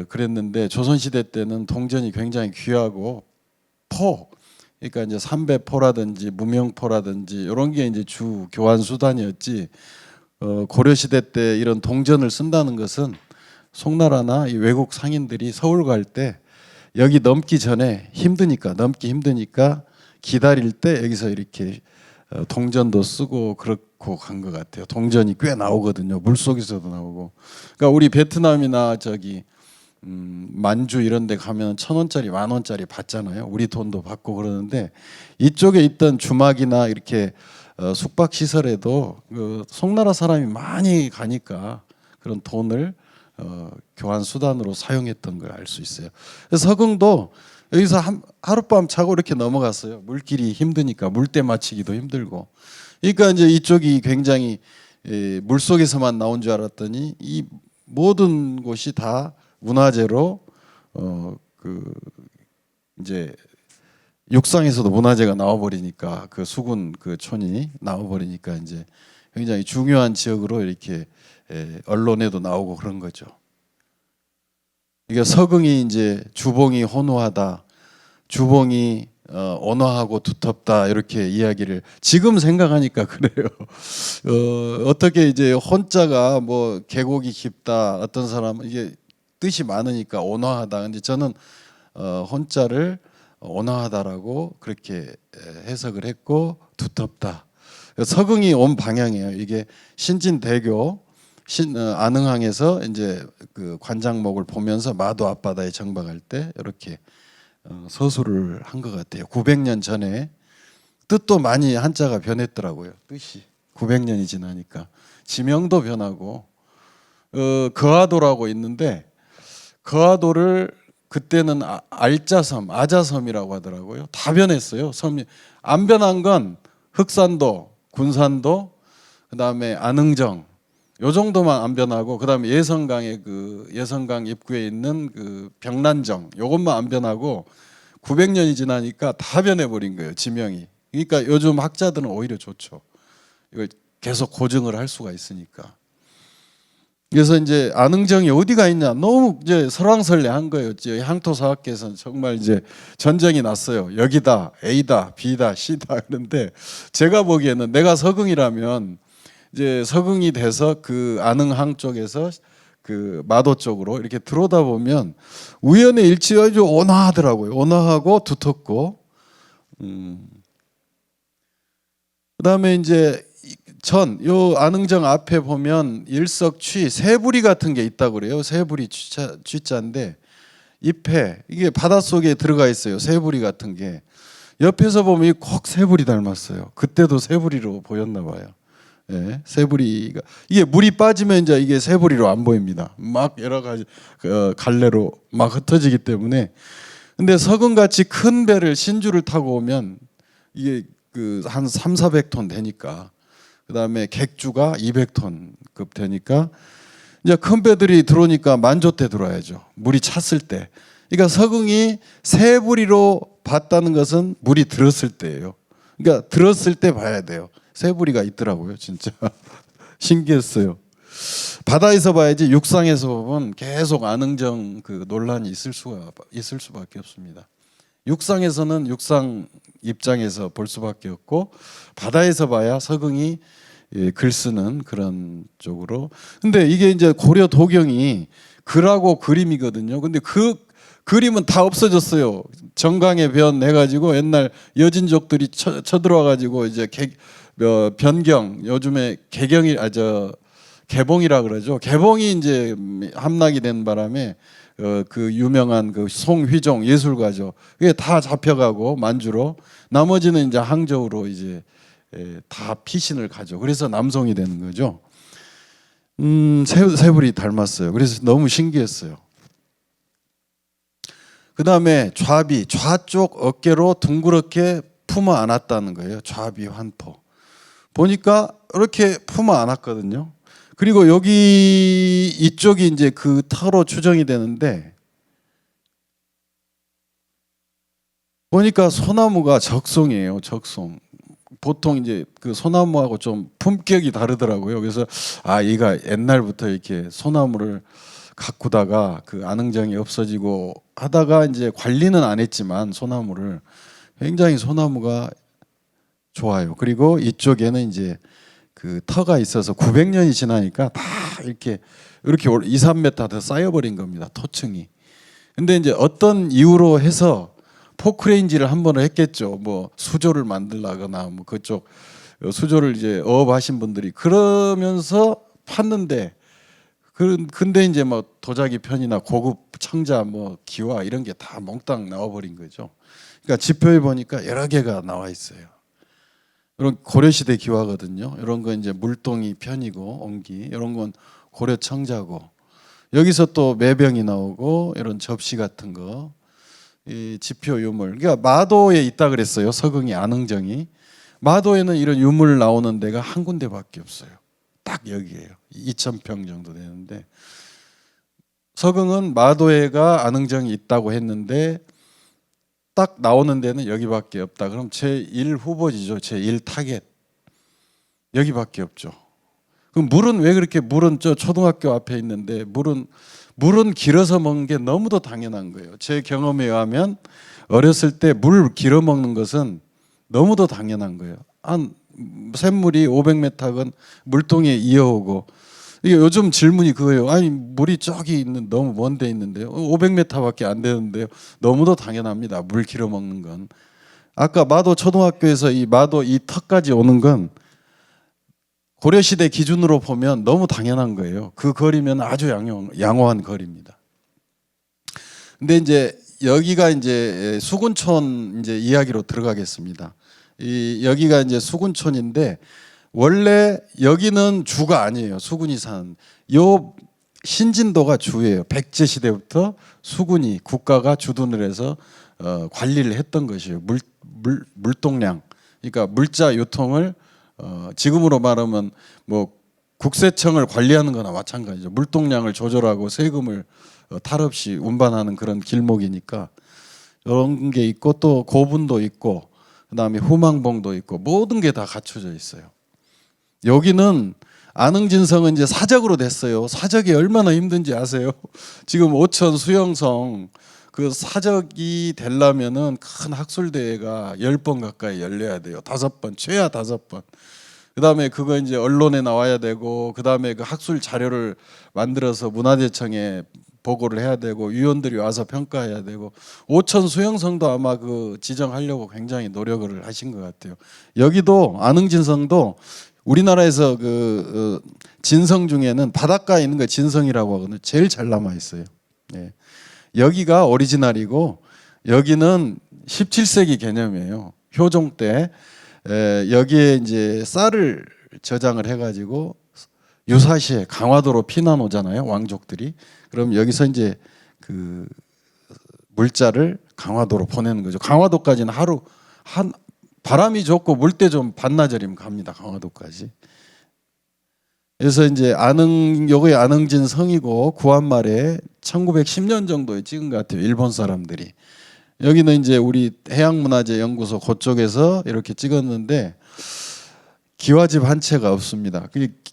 그랬는데 조선시대 때는 동전이 굉장히 귀하고 그러니까 이제 삼배포라든지 무명포라든지 이런 게 이제 주 교환 수단이었지. 고려 시대 때 이런 동전을 쓴다는 것은 송나라나 이 외국 상인들이 서울 갈 때 여기 넘기 넘기 힘드니까 기다릴 때 여기서 이렇게 동전도 쓰고 그렇고 간 것 같아요. 동전이 꽤 나오거든요. 물 속에서도 나오고. 그러니까 우리 베트남이나 만주 이런 데 가면 1,000원짜리 10,000원짜리 받잖아요. 우리 돈도 받고 그러는데 이쪽에 있던 주막이나 이렇게 숙박 시설에도 그 송나라 사람이 많이 가니까 그런 돈을 교환 수단으로 사용했던 걸 알 수 있어요. 그래서 서긍도 여기서 하룻밤 자고 이렇게 넘어갔어요. 물길이 힘드니까 물때 맞추기도 힘들고. 그러니까 이제 이쪽이 굉장히 물 속에서만 나온 줄 알았더니 이 모든 곳이 다 문화재로 이제 육상에서도 문화재가 나와버리니까 그 수군 그 촌이 나와버리니까 이제 굉장히 중요한 지역으로 이렇게 언론에도 나오고 그런 거죠. 이게 서긍이 이제 주봉이 혼호하다, 주봉이 온화하고 두텁다 이렇게 이야기를 지금 생각하니까 그래요. 어떻게 이제 혼자가 뭐 계곡이 깊다, 어떤 사람은 이게 뜻이 많으니까 온화하다. 근데 저는 혼자를 온화하다라고 그렇게 해석을 했고 두텁다. 서궁이 온 방향이에요. 이게 신진대교 안흥항에서 이제 그 관장목을 보면서 마도 앞바다에 정박할 때 이렇게 서술을 한 것 같아요. 900년 전에 뜻도 많이 한자가 변했더라고요. 뜻이 900년이 지나니까 지명도 변하고 거하도라고 있는데 거하도를 그때는 알자섬, 아자섬이라고 하더라고요. 다 변했어요. 섬이 안 변한 건 흑산도, 군산도, 그다음에 안흥정 요 정도만 안 변하고 그다음에 예성강의 그 예성강 입구에 있는 그 병란정 요것만 안 변하고 900년이 지나니까 다 변해버린 거예요. 지명이. 그러니까 요즘 학자들은 오히려 좋죠. 이걸 계속 고증을 할 수가 있으니까. 그래서 이제 안흥정이 어디가 있냐 너무 이제 설왕설래한 거예요. 향토사학계에서는 정말 이제 전쟁이 났어요. 여기다, A다, B다, C다 그런데 제가 보기에는 내가 서궁이라면 이제 서궁이 돼서 그 안흥항 쪽에서 그 마도 쪽으로 이렇게 들어오다 보면 우연의 일치가 아주 온화하더라고요. 온화하고 두텁고. 그다음에 이제 요 안흥정 앞에 보면 일석취 새부리 같은 게 있다고 그래요. 새부리 쥐자인데 잎에 이게 바닷속에 들어가 있어요. 새부리 같은 게 옆에서 보면 꼭 새부리 닮았어요. 그때도 새부리로 보였나 봐요. 예, 새부리가 이게 물이 빠지면 이제 이게 새부리로 안 보입니다. 막 여러 가지 갈래로 막 흩어지기 때문에. 근데 서금같이 큰 배를 신주를 타고 오면 이게 그 한 3,400톤 되니까 그다음에 객주가 200톤급 되니까 이제 큰 배들이 들어오니까 만조 때 들어와야죠. 물이 찼을 때. 그러니까 서궁이 새부리로 봤다는 것은 물이 들었을 때예요. 그러니까 들었을 때 봐야 돼요. 새부리가 있더라고요, 진짜. 신기했어요. 바다에서 봐야지 육상에서 보면 계속 안흥정 그 논란이 있을 수밖에 없습니다. 육상에서는 육상 입장에서 볼 수밖에 없고 바다에서 봐야 서궁이 글 쓰는 그런 쪽으로. 근데 이게 이제 고려 도경이 글하고 그림이거든요. 근데 그 그림은 다 없어졌어요. 정강의 변 해가지고 옛날 여진족들이 쳐들어와가지고 이제 변경 요즘에 개봉이라 그러죠. 개봉이 이제 함락이 된 바람에 그 유명한 그 송휘종 예술가죠. 그게 다 잡혀가고 만주로 나머지는 이제 항저우로 이제 다 피신을 가죠. 그래서 남송이 되는 거죠. 새부리 닮았어요. 그래서 너무 신기했어요. 그 다음에 좌비, 좌쪽 어깨로 둥그렇게 품어 안았다는 거예요. 좌비 환포. 보니까 이렇게 품어 안았거든요. 그리고 여기 이쪽이 이제 그 터로 추정이 되는데 보니까 소나무가 적송이에요. 적송. 보통 이제 그 소나무하고 좀 품격이 다르더라고요. 그래서 얘가 옛날부터 이렇게 소나무를 가꾸다가 그 안흥정이 없어지고 하다가 이제 관리는 안 했지만 소나무를 굉장히 소나무가 좋아요. 그리고 이쪽에는 이제 그 터가 있어서 900년이 지나니까 다 이렇게 2, 3m 더 쌓여버린 겁니다. 토층이. 근데 이제 어떤 이유로 해서 포크레인지를 한 번을 했겠죠. 뭐 수조를 만들라거나 뭐 그쪽 수조를 이제 어업하신 분들이 그러면서 팠는데 근데 이제 뭐 도자기 편이나 고급 청자 뭐 기와 이런 게 다 몽땅 나와버린 거죠. 그러니까 지표에 보니까 여러 개가 나와 있어요. 이런 고려시대 기와거든요. 이런 건 이제 물동이 편이고 옹기 이런 건 고려 청자고 여기서 또 매병이 나오고 이런 접시 같은 거 이 지표 유물. 그러니까 마도에 있다 그랬어요. 서궁이 안흥정이 마도에는 이런 유물 나오는 데가 한 군데밖에 없어요. 딱 여기에요. 2,000평 정도 되는데 서궁은 마도에가 안흥정이 있다고 했는데 딱 나오는 데는 여기밖에 없다. 그럼 제1 후보지죠. 제1 타겟 여기밖에 없죠. 그럼 물은 왜 그렇게 물은 저 초등학교 앞에 있는데 물은 길어서 먹는 게 너무도 당연한 거예요. 제 경험에 의하면 어렸을 때 물 길어 먹는 것은 너무도 당연한 거예요. 한 샘물이 500m건 물동에 이어오고 이게 요즘 질문이 그거예요. 아니 물이 저기 있는 너무 먼 데 있는데요. 500m밖에 안 되는데요. 너무도 당연합니다. 물 길어 먹는 건. 아까 마도 초등학교에서 이 마도 이 턱까지 오는 건 고려시대 기준으로 보면 너무 당연한 거예요. 그 거리면 아주 양호한 거리입니다. 근데 이제 여기가 이제 수군촌 이제 이야기로 들어가겠습니다. 여기가 이제 수군촌인데 원래 여기는 주가 아니에요. 수군이 사는. 요 신진도가 주예요. 백제 시대부터 수군이 국가가 주둔을 해서 관리를 했던 것이에요. 물동량. 그러니까 물자 유통을 지금으로 말하면 뭐 국세청을 관리하는 거나 마찬가지죠. 물동량을 조절하고 세금을 탈 없이 운반하는 그런 길목이니까 이런 게 있고 또 고분도 있고 그다음에 후망봉도 있고 모든 게 다 갖춰져 있어요. 여기는 안흥진성은 이제 사적으로 됐어요. 사적이 얼마나 힘든지 아세요? 지금 오천 수영성 그 사적이 되려면은 큰 학술대회가 10번 가까이 열려야 돼요. 5번, 최하 5번. 그다음에 그거 이제 언론에 나와야 되고 그다음에 그 학술 자료를 만들어서 문화재청에 보고를 해야 되고 위원들이 와서 평가해야 되고 오천 수영성도 아마 그 지정하려고 굉장히 노력을 하신 것 같아요. 여기도 안흥진성도 우리나라에서 그 진성 중에는 바닷가에 있는 거 진성이라고 하거든요. 제일 잘 남아 있어요. 예. 여기가 오리지널이고 여기는 17세기 개념이에요. 효종 때 여기에 이제 쌀을 저장을 해가지고 유사시에 강화도로 피난 오잖아요. 왕족들이. 그럼 여기서 이제 그 물자를 강화도로 보내는 거죠. 강화도까지는 하루 한 바람이 좋고 물때 좀 반나절이면 갑니다. 강화도까지. 그래서 이제 요게 안흥진 성이고 구한말에 1910년 정도에 찍은 것 같아요. 일본 사람들이. 여기는 이제 우리 해양문화재연구소 그쪽에서 이렇게 찍었는데 기와집 한 채가 없습니다.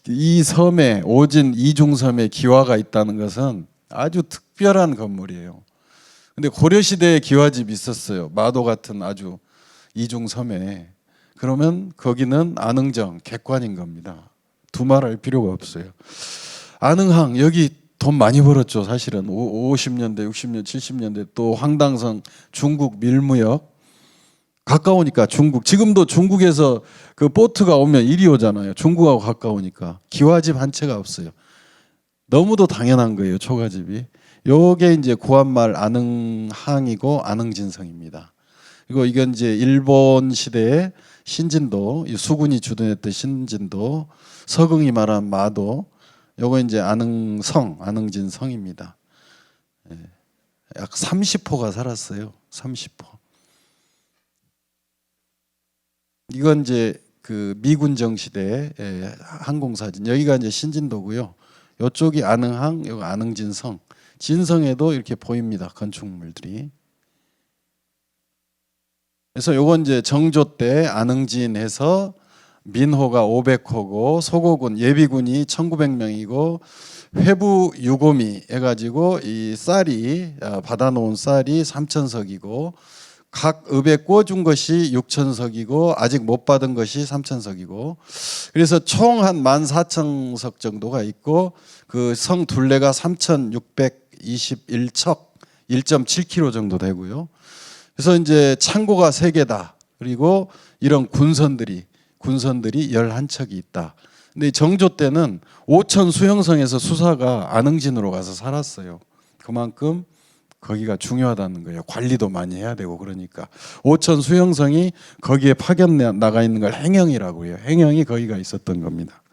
이 섬에 오진 이중섬에 기와가 있다는 것은 아주 특별한 건물이에요. 근데 고려시대에 기와집이 있었어요. 마도 같은 아주 이중섬에. 그러면 거기는 안흥정 객관인 겁니다. 두말할 필요가 없어요. 안흥항 여기 돈 많이 벌었죠. 사실은 50년대, 60년, 70년대 또 황당성 중국 밀무역 가까우니까 중국 지금도 중국에서 그 보트가 오면 이리 오잖아요. 중국하고 가까우니까 기와집 한 채가 없어요. 너무도 당연한 거예요. 초가집이. 요게 이제 구한말 안흥항이고 안흥진성입니다. 그리고 이건 이제 일본 시대의 신진도, 수군이 주둔했던 신진도, 서궁이 말한 마도, 요거 이제 안흥성, 안흥진성입니다. 약 30호가 살았어요. 30호. 이건 이제 그 미군정 시대 항공사진. 여기가 이제 신진도고요. 이쪽이 안흥항, 여기 안흥진성. 진성에도 이렇게 보입니다. 건축물들이. 그래서 요건 이제 정조 때 안흥진에서 민호가 500호고 소고군 예비군이 1900명이고 회부 유고미 해가지고 이 쌀이 받아놓은 쌀이 3000석이고 각 읍에 꿔준 것이 6000석이고 아직 못 받은 것이 3000석이고 그래서 총 한 14,000석 정도가 있고 그 성 둘레가 3621척 1.7km 정도 되고요. 그래서 이제 창고가 3개다. 그리고 이런 군선들이 11척이 있다. 근데 정조 때는 오천 수영성에서 수사가 안흥진으로 가서 살았어요. 그만큼 거기가 중요하다는 거예요. 관리도 많이 해야 되고 그러니까. 오천 수영성이 거기에 파견 나가 있는 걸 행영이라고 해요. 행영이 거기가 있었던 겁니다.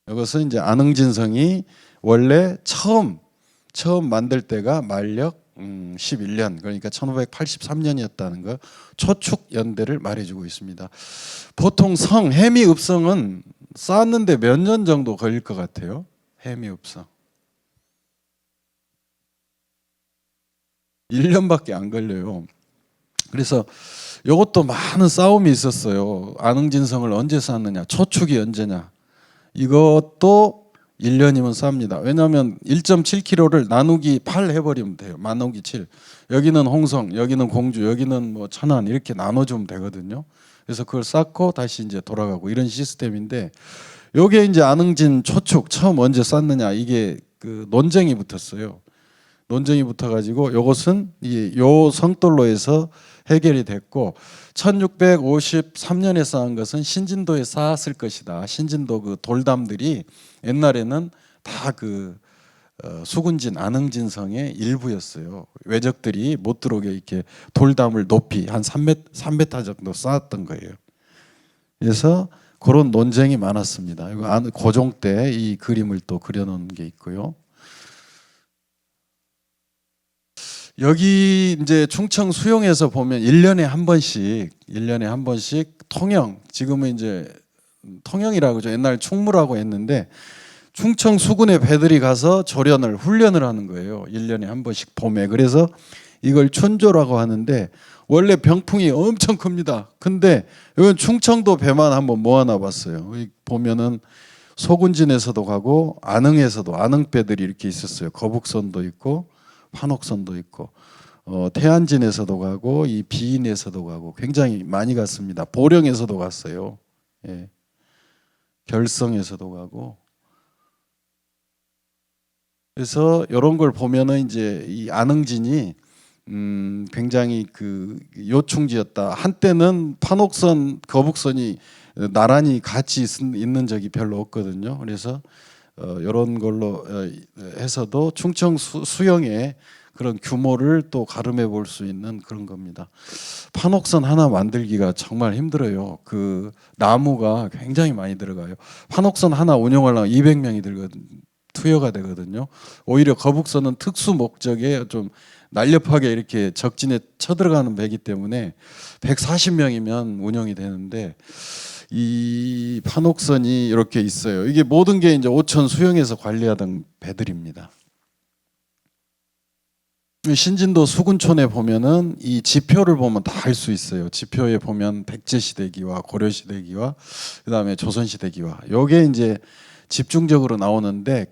이것은 이제 안흥진성이 원래 처음 만들 때가 만력 11년 그러니까 1583년이었다는 거 초축 연대를 말해주고 있습니다. 보통 해미읍성은 쌓았는데 몇 년 정도 걸릴 것 같아요? 해미읍성 1년밖에 안 걸려요. 그래서 이것도 많은 싸움이 있었어요. 안흥진성을 언제 쌓느냐, 초축이 언제냐. 이것도 1년이면 쌉니다. 왜냐하면 1.7km를 나누기 8 해버리면 돼요. 나누기 7. 여기는 홍성, 여기는 공주, 여기는 뭐 천안 이렇게 나눠주면 되거든요. 그래서 그걸 쌓고 다시 이제 돌아가고 이런 시스템인데 요게 이제 안흥진 초축 처음 언제 쌓느냐 이게 그 논쟁이 붙었어요. 논쟁이 붙어가지고 요것은 요 성돌로에서 해결이 됐고 1653년에 쌓은 것은 신진도에 쌓았을 것이다. 신진도 그 돌담들이 옛날에는 다 그 수군진 안흥진성의 일부였어요. 외적들이 못 들어오게 이렇게 돌담을 높이 한 3m 정도 쌓았던 거예요. 그래서 그런 논쟁이 많았습니다. 이거 고종 때 이 그림을 또 그려놓은 게 있고요. 여기 이제 충청 수용에서 보면 1년에 한 번씩 통영, 지금은 이제 통영이라고 죠. 옛날 충무라고 했는데 충청 수군의 배들이 가서 훈련을 하는 거예요. 1년에 한 번씩 봄에. 그래서 이걸 춘조라고 하는데 원래 병풍이 엄청 큽니다. 근데 이건 충청도 배만 한번 모아놔 봤어요. 보면은 소군진에서도 가고 안흥에서도 안흥배들이 이렇게 있었어요. 거북선도 있고 판옥선도 있고 태안진에서도 가고 이 비인에서도 가고 굉장히 많이 갔습니다. 보령에서도 갔어요. 예. 결성에서도 가고. 그래서 이런 걸 보면은 이제 이 안흥진이 굉장히 그 요충지였다. 한때는 판옥선, 거북선이 나란히 같이 있는 적이 별로 없거든요. 그래서 이런 걸로 해서도 충청 수영의 그런 규모를 또 가름해 볼 수 있는 그런 겁니다. 판옥선 하나 만들기가 정말 힘들어요. 그 나무가 굉장히 많이 들어가요. 판옥선 하나 운영하려면 200명이 투여가 되거든요. 오히려 거북선은 특수 목적에 좀 날렵하게 이렇게 적진에 쳐들어가는 배이기 때문에 140명이면 운영이 되는데 이 판옥선이 이렇게 있어요. 이게 모든 게 이제 오천 수영에서 관리하던 배들입니다. 신진도 수군촌에 보면은 이 지표를 보면 다 알 수 있어요. 지표에 보면 백제시대기와 고려시대기와 그다음에 조선시대기와 요게 이제 집중적으로 나오는데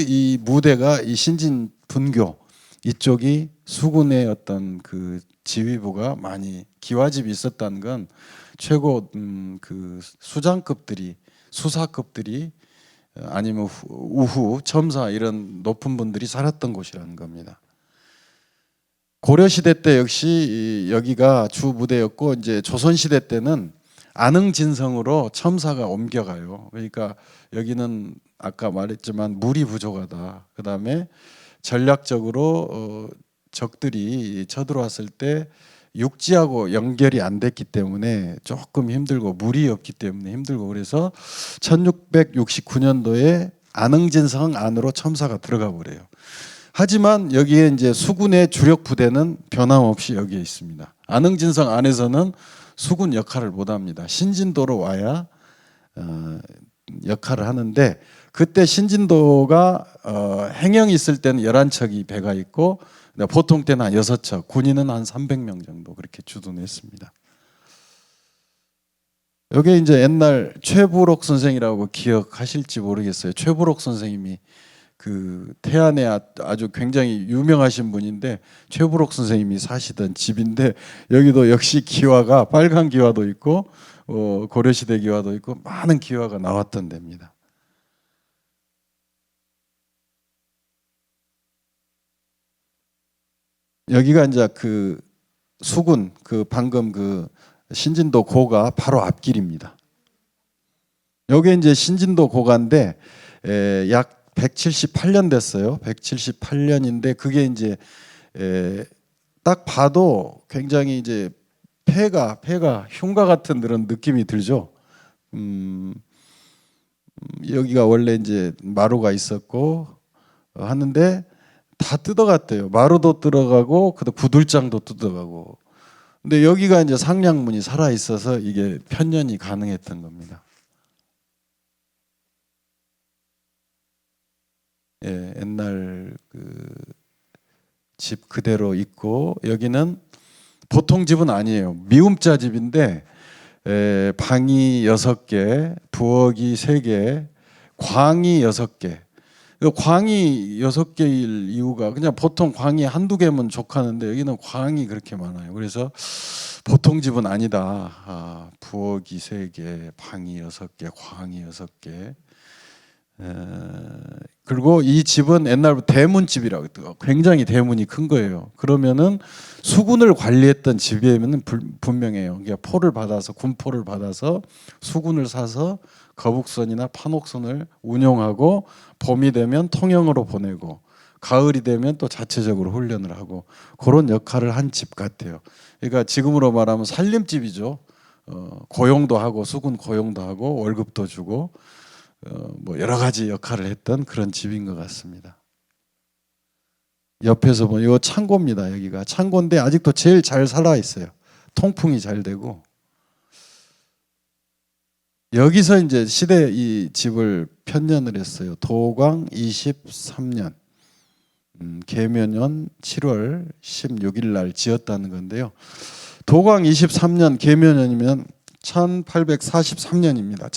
이 무대가 이 신진 분교 이쪽이 수군의 어떤 그 지휘부가 많이 기와집이 있었다는 건 최고 그 수사급들이 아니면 우후 첨사 이런 높은 분들이 살았던 곳이라는 겁니다. 고려시대 때 역시 여기가 주 무대였고 이제 조선시대 때는 안흥진성으로 첨사가 옮겨가요. 그러니까 여기는 아까 말했지만 물이 부족하다. 그 다음에 전략적으로 적들이 쳐들어왔을 때 육지하고 연결이 안 됐기 때문에 조금 힘들고 물이 없기 때문에 힘들고 그래서 1669년도에 안흥진성 안으로 첨사가 들어가 버려요. 하지만 여기에 이제 수군의 주력 부대는 변함없이 여기에 있습니다. 안흥진성 안에서는 수군 역할을 못 합니다. 신진도로 와야 역할을 하는데 그때 신진도가 행영이 있을 때는 11척이 배가 있고 보통 때는 한 6척, 군인은 한 300명 정도 그렇게 주둔했습니다. 여기 이제 옛날 최부록 선생이라고 기억하실지 모르겠어요. 최부록 선생님이 그 태안에 아주 굉장히 유명하신 분인데 최부록 선생님이 사시던 집인데 여기도 역시 기와가 빨간 기와도 있고 고려시대 기와도 있고 많은 기와가 나왔던 데입니다. 여기가 이제 그 수군 그 방금 그 신진도 고가 바로 앞길입니다. 여기 이제 신진도 고가인데 약 178년 됐어요. 178년인데 그게 이제 딱 봐도 굉장히 이제 폐가 흉가 같은 그런 느낌이 들죠. 여기가 원래 이제 마루가 있었고 하는데 다 뜯어갔대요. 마루도 뜯어가고 그다음 구들장도 뜯어가고. 근데 여기가 이제 상량문이 살아 있어서 이게 편년이 가능했던 겁니다. 예, 옛날 그 집 그대로 있고 여기는 보통 집은 아니에요. 미음자 집인데 방이 6개, 부엌이 3개, 광이 6개. 광이 6개일 이유가 그냥 보통 광이 한두 개면 족하는데 여기는 광이 그렇게 많아요. 그래서 보통 집은 아니다. 부엌이 3개, 방이 6개, 광이 6개. 그리고 이 집은 옛날부터 대문집이라고 했대요. 굉장히 대문이 큰 거예요. 그러면은 수군을 관리했던 집이면 분명해요. 그러니까 포를 받아서 군포를 받아서 수군을 사서 거북선이나 판옥선을 운용하고 봄이 되면 통영으로 보내고 가을이 되면 또 자체적으로 훈련을 하고 그런 역할을 한 집 같아요. 그러니까 지금으로 말하면 살림집이죠. 고용도 하고 수군 고용도 하고 월급도 주고 뭐 여러 가지 역할을 했던 그런 집인 것 같습니다. 옆에서 보면 이거 창고입니다. 여기가 창고인데 아직도 제일 잘 살아 있어요. 통풍이 잘 되고 여기서 이제 시대 이 집을 편년을 했어요. 도광 23년 계면년 7월 16일 날 지었다는 건데요. 도광 23년 계면년이면 1843년입니다.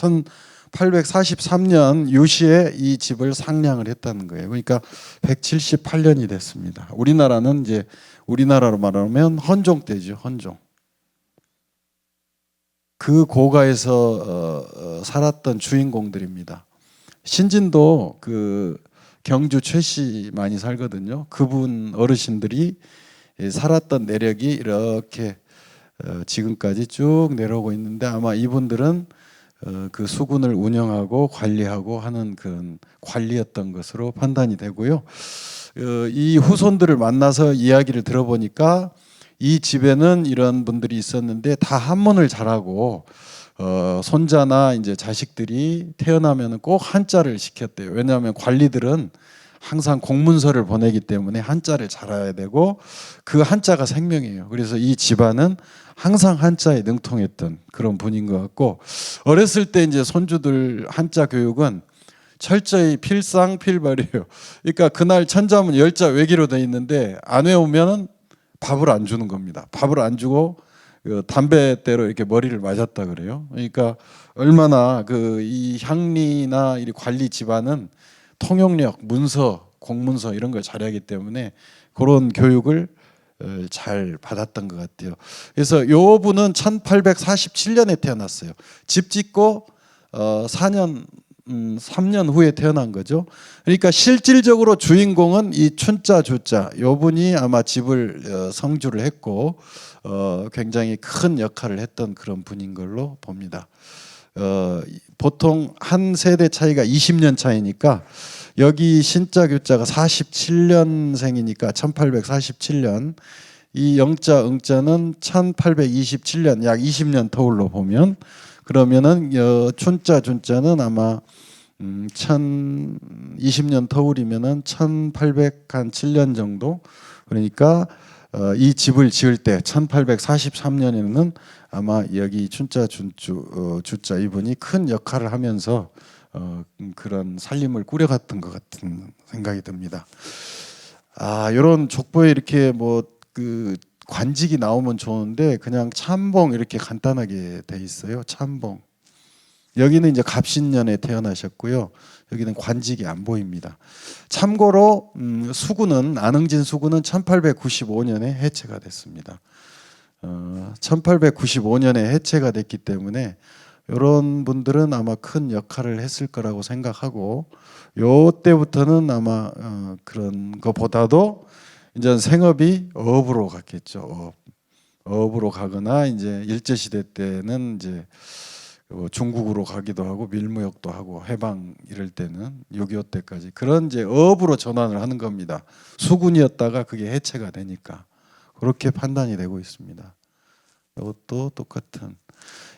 1843년 유시에 이 집을 상량을 했다는 거예요. 그러니까 178년이 됐습니다. 우리나라는 이제 우리나라로 말하면 헌종 때죠. 헌종. 그 고가에서 살았던 주인공들입니다. 신진도 그 경주 최씨 많이 살거든요. 그분 어르신들이 살았던 내력이 이렇게 지금까지 쭉 내려오고 있는데 아마 이분들은 그 수군을 운영하고 관리하고 하는 그 관리였던 것으로 판단이 되고요. 이 후손들을 만나서 이야기를 들어보니까 이 집에는 이런 분들이 있었는데 다 한문을 잘하고 손자나 이제 자식들이 태어나면 꼭 한자를 시켰대요. 왜냐하면 관리들은 항상 공문서를 보내기 때문에 한자를 잘 알아야 되고 그 한자가 생명이에요. 그래서 이 집안은 항상 한자에 능통했던 그런 분인 것 같고 어렸을 때 이제 손주들 한자 교육은 철저히 필상필발이에요. 그러니까 그날 천자문 열자 외기로 돼 있는데 안 외우면 밥을 안 주는 겁니다. 밥을 안 주고 담배대로 이렇게 머리를 맞았다 그래요. 그러니까 얼마나 그 이 향리나 이 관리 집안은 통역력, 문서, 공문서 이런 걸 잘하기 때문에 그런 교육을 잘 받았던 것 같아요. 그래서 요 분은 1847년에 태어났어요. 집 짓고 4년 3년 후에 태어난 거죠. 그러니까 실질적으로 주인공은 이 춘자 주자 요 분이 아마 집을 성주를 했고 굉장히 큰 역할을 했던 그런 분인 걸로 봅니다. 보통 한 세대 차이가 20년 차이니까 여기 신자 교자가 47년생이니까 1847년 이 영자 응자는 1827년 약 20년 터울로 보면 그러면은 춘자 준자는 아마 20년 터울이면은 1807년 정도 그러니까 이 집을 지을 때 1843년에는 아마 여기 춘자 주자 이분이 큰 역할을 하면서 그런 살림을 꾸려갔던 것 같은 생각이 듭니다. 이런 족보에 이렇게 뭐 그 관직이 나오면 좋은데 그냥 참봉 이렇게 간단하게 돼 있어요. 참봉. 여기는 이제 갑신년에 태어나셨고요. 여기는 관직이 안 보입니다. 참고로 수군은 안흥진 수군은 1895년에 해체가 됐습니다. 1895년에 해체가 됐기 때문에 이런 분들은 아마 큰 역할을 했을 거라고 생각하고 요 때부터는 아마 그런 것보다도 이제 생업이 어업으로 갔겠죠. 어업으로 가거나 이제 일제 시대 때는 이제 중국으로 가기도 하고 밀무역도 하고 해방 이럴 때는 6.25 때까지 그런 이제 어업으로 전환을 하는 겁니다. 수군이었다가 그게 해체가 되니까 그렇게 판단이 되고 있습니다. 이것도 똑같은.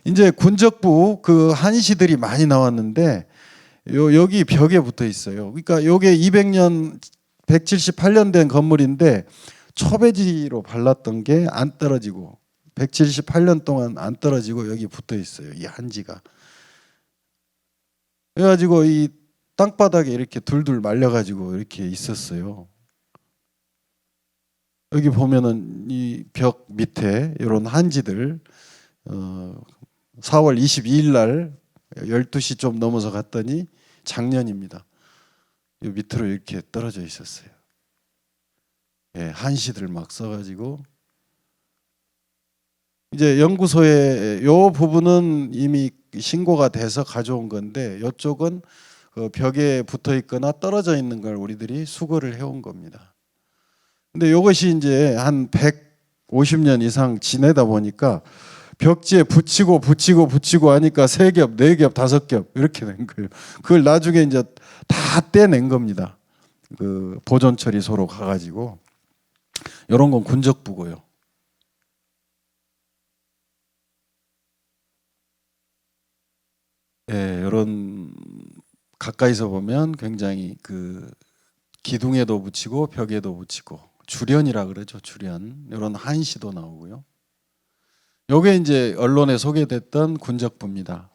이제 군적부 그 한시들이 많이 나왔는데 여기 벽에 붙어 있어요. 그러니까 요게 200년 178년 된 건물인데 초배지로 발랐던 게 안 떨어지고 178년 동안 안 떨어지고 여기 붙어 있어요. 이 한지가. 그래가지고 이 땅바닥에 이렇게 둘둘 말려가지고 이렇게 있었어요. 여기 보면은 이 벽 밑에 이런 한지들 4월 22일 날 12시 좀 넘어서 갔더니 작년입니다. 이 밑으로 이렇게 떨어져 있었어요. 예, 한시들 막 써가지고 이제 연구소에 요 부분은 이미 신고가 돼서 가져온 건데 이쪽은 그 벽에 붙어 있거나 떨어져 있는 걸 우리들이 수거를 해온 겁니다. 근데 이것이 이제 한 150년 이상 지내다 보니까 벽지에 붙이고 하니까 3겹, 4겹, 5겹 이렇게 된 거예요. 그걸 나중에 이제 다 떼낸 겁니다. 그 보존 처리소로 가가지고 이런 건 군적부고요. 예, 이런 가까이서 보면 굉장히 그 기둥에도 붙이고 벽에도 붙이고 주련이라 그러죠. 주련. 이런 한시도 나오고요. 요게 이제 언론에 소개됐던 군적부입니다.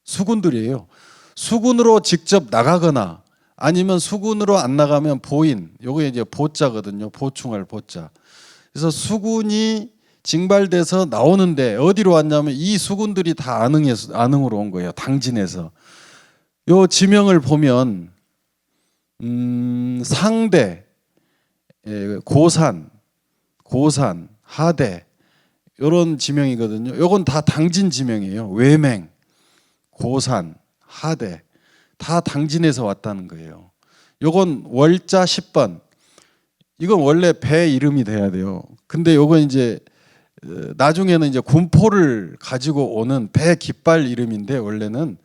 수군들이에요. 수군으로 직접 나가거나 아니면 수군으로 안 나가면 보인. 요게 이제 보자거든요. 보충할 보자. 그래서 수군이 징발돼서 나오는데 어디로 왔냐면 이 수군들이 다 안흥으로 온 거예요. 당진에서. 요 지명을 보면 상대, 고산, 하대 이런 지명이거든요. 요건 다 당진 지명이에요. 외맹, 고산, 하대 다 당진에서 왔다는 거예요. 요건 월자 10번. 이건 원래 배 이름이 돼야 돼요. 근데 요건 이제 나중에는 이제 군포를 가지고 오는 배 깃발 이름인데 원래는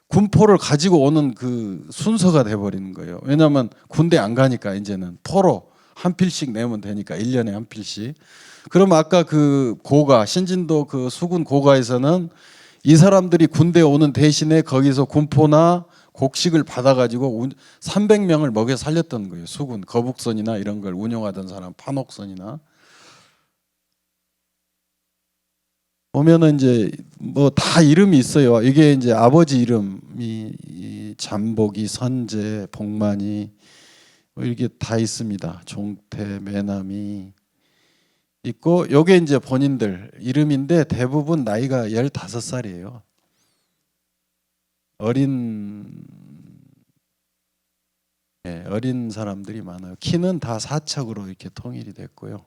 군포를 가지고 오는 그 순서가 돼버리는 거예요. 왜냐하면 군대 안 가니까 이제는 포로 한 필씩 내면 되니까 1년에 한 필씩. 그럼 아까 그 고가 신진도 그 수군 고가에서는 이 사람들이 군대 오는 대신에 거기서 군포나 곡식을 받아가지고 300명을 먹여 살렸던 거예요. 수군 거북선이나 이런 걸 운영하던 사람 판옥선이나. 보면은 이제 뭐 다 이름이 있어요. 이게 이제 아버지 이름이 잠복이, 선제, 복만이 뭐 이게 다 있습니다. 종태, 매남이 있고 요게 이제 본인들 이름인데 대부분 나이가 15살이에요. 어린 사람들이 많아요. 키는 다 사척으로 이렇게 통일이 됐고요.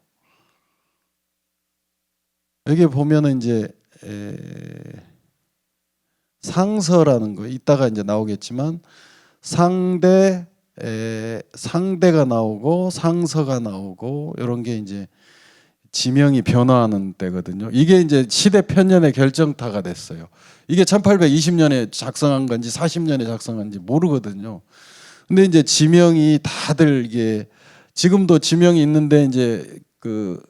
여기 보면은 이제 상서라는 거 이따가 이제 나오겠지만 상대가 나오고 상서가 나오고 이런 게 이제 지명이 변화하는 때거든요. 이게 이제 시대 편년의 결정타가 됐어요. 이게 1820년에 작성한 건지 40년에 작성한 건지 모르거든요. 근데 이제 지명이 다들 이게 지금도 지명이 있는데 이제 그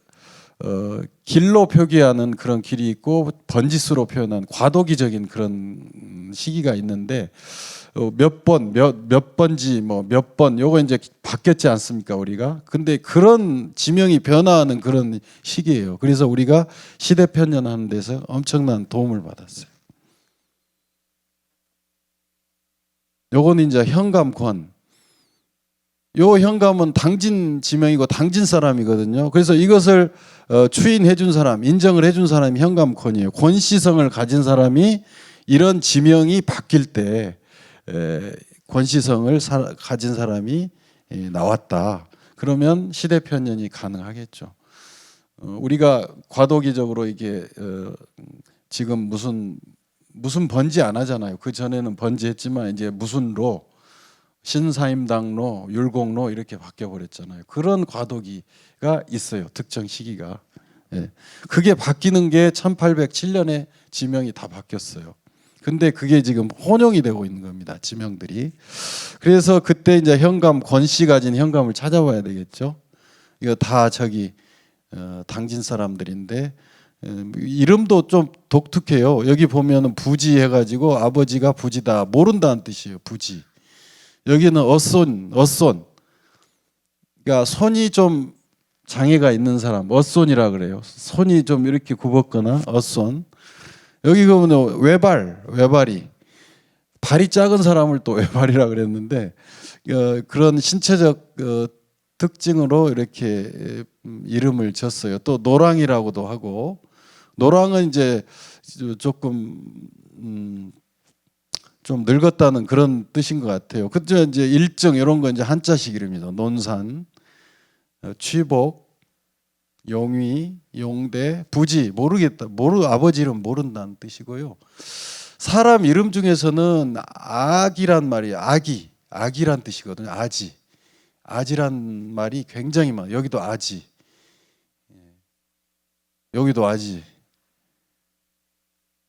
길로 표기하는 그런 길이 있고 번지수로 표현한 과도기적인 그런 시기가 있는데 몇 번지 뭐 몇 번 요거 이제 바뀌었지 않습니까 우리가? 근데 그런 지명이 변화하는 그런 시기예요. 그래서 우리가 시대 편년하는 데서 엄청난 도움을 받았어요. 요거는 이제 현감권. 요 현감은 당진 지명이고 당진 사람이거든요. 그래서 이것을 추인해 준 사람, 인정을 해 준 사람이 현감권이에요. 권시성을 가진 사람이 이런 지명이 바뀔 때 권시성을 가진 사람이 나왔다. 그러면 시대 편년이 가능하겠죠. 우리가 과도기적으로 이게 지금 무슨 번지 안 하잖아요. 그 전에는 번지했지만 이제 무슨로 신사임당로, 율곡로 이렇게 바뀌어 버렸잖아요. 그런 과도기가 있어요. 특정 시기가. 그게 바뀌는 게 1807년에 지명이 다 바뀌었어요. 근데 그게 지금 혼용이 되고 있는 겁니다. 지명들이. 그래서 그때 이제 현감 권씨 가진 현감을 찾아봐야 되겠죠. 이거 다 저기 당진 사람들인데 이름도 좀 독특해요. 여기 보면은 부지 해가지고 아버지가 부지다 모른다는 뜻이에요. 부지. 여기는 어손. 그러니까 손이 좀 장애가 있는 사람, 어손이라 그래요. 손이 좀 이렇게 굽었거나 어손. 여기 보면 외발이 발이 작은 사람을 또 외발이라 그랬는데 그런 신체적 특징으로 이렇게 이름을 졌어요. 또 노랑이라고도 하고 노랑은 이제 조금 좀 늙었다는 그런 뜻인 것 같아요. 그때 이제 일정 이런 거 이제 한자식 이름이죠. 논산, 취복, 용위, 용대, 부지 모르겠다. 아버지 이름 모른다는 뜻이고요. 사람 이름 중에서는 악이란 말이 악이란 뜻이거든요. 아지란 말이 굉장히 많아요. 여기도 아지, 여기도 아지,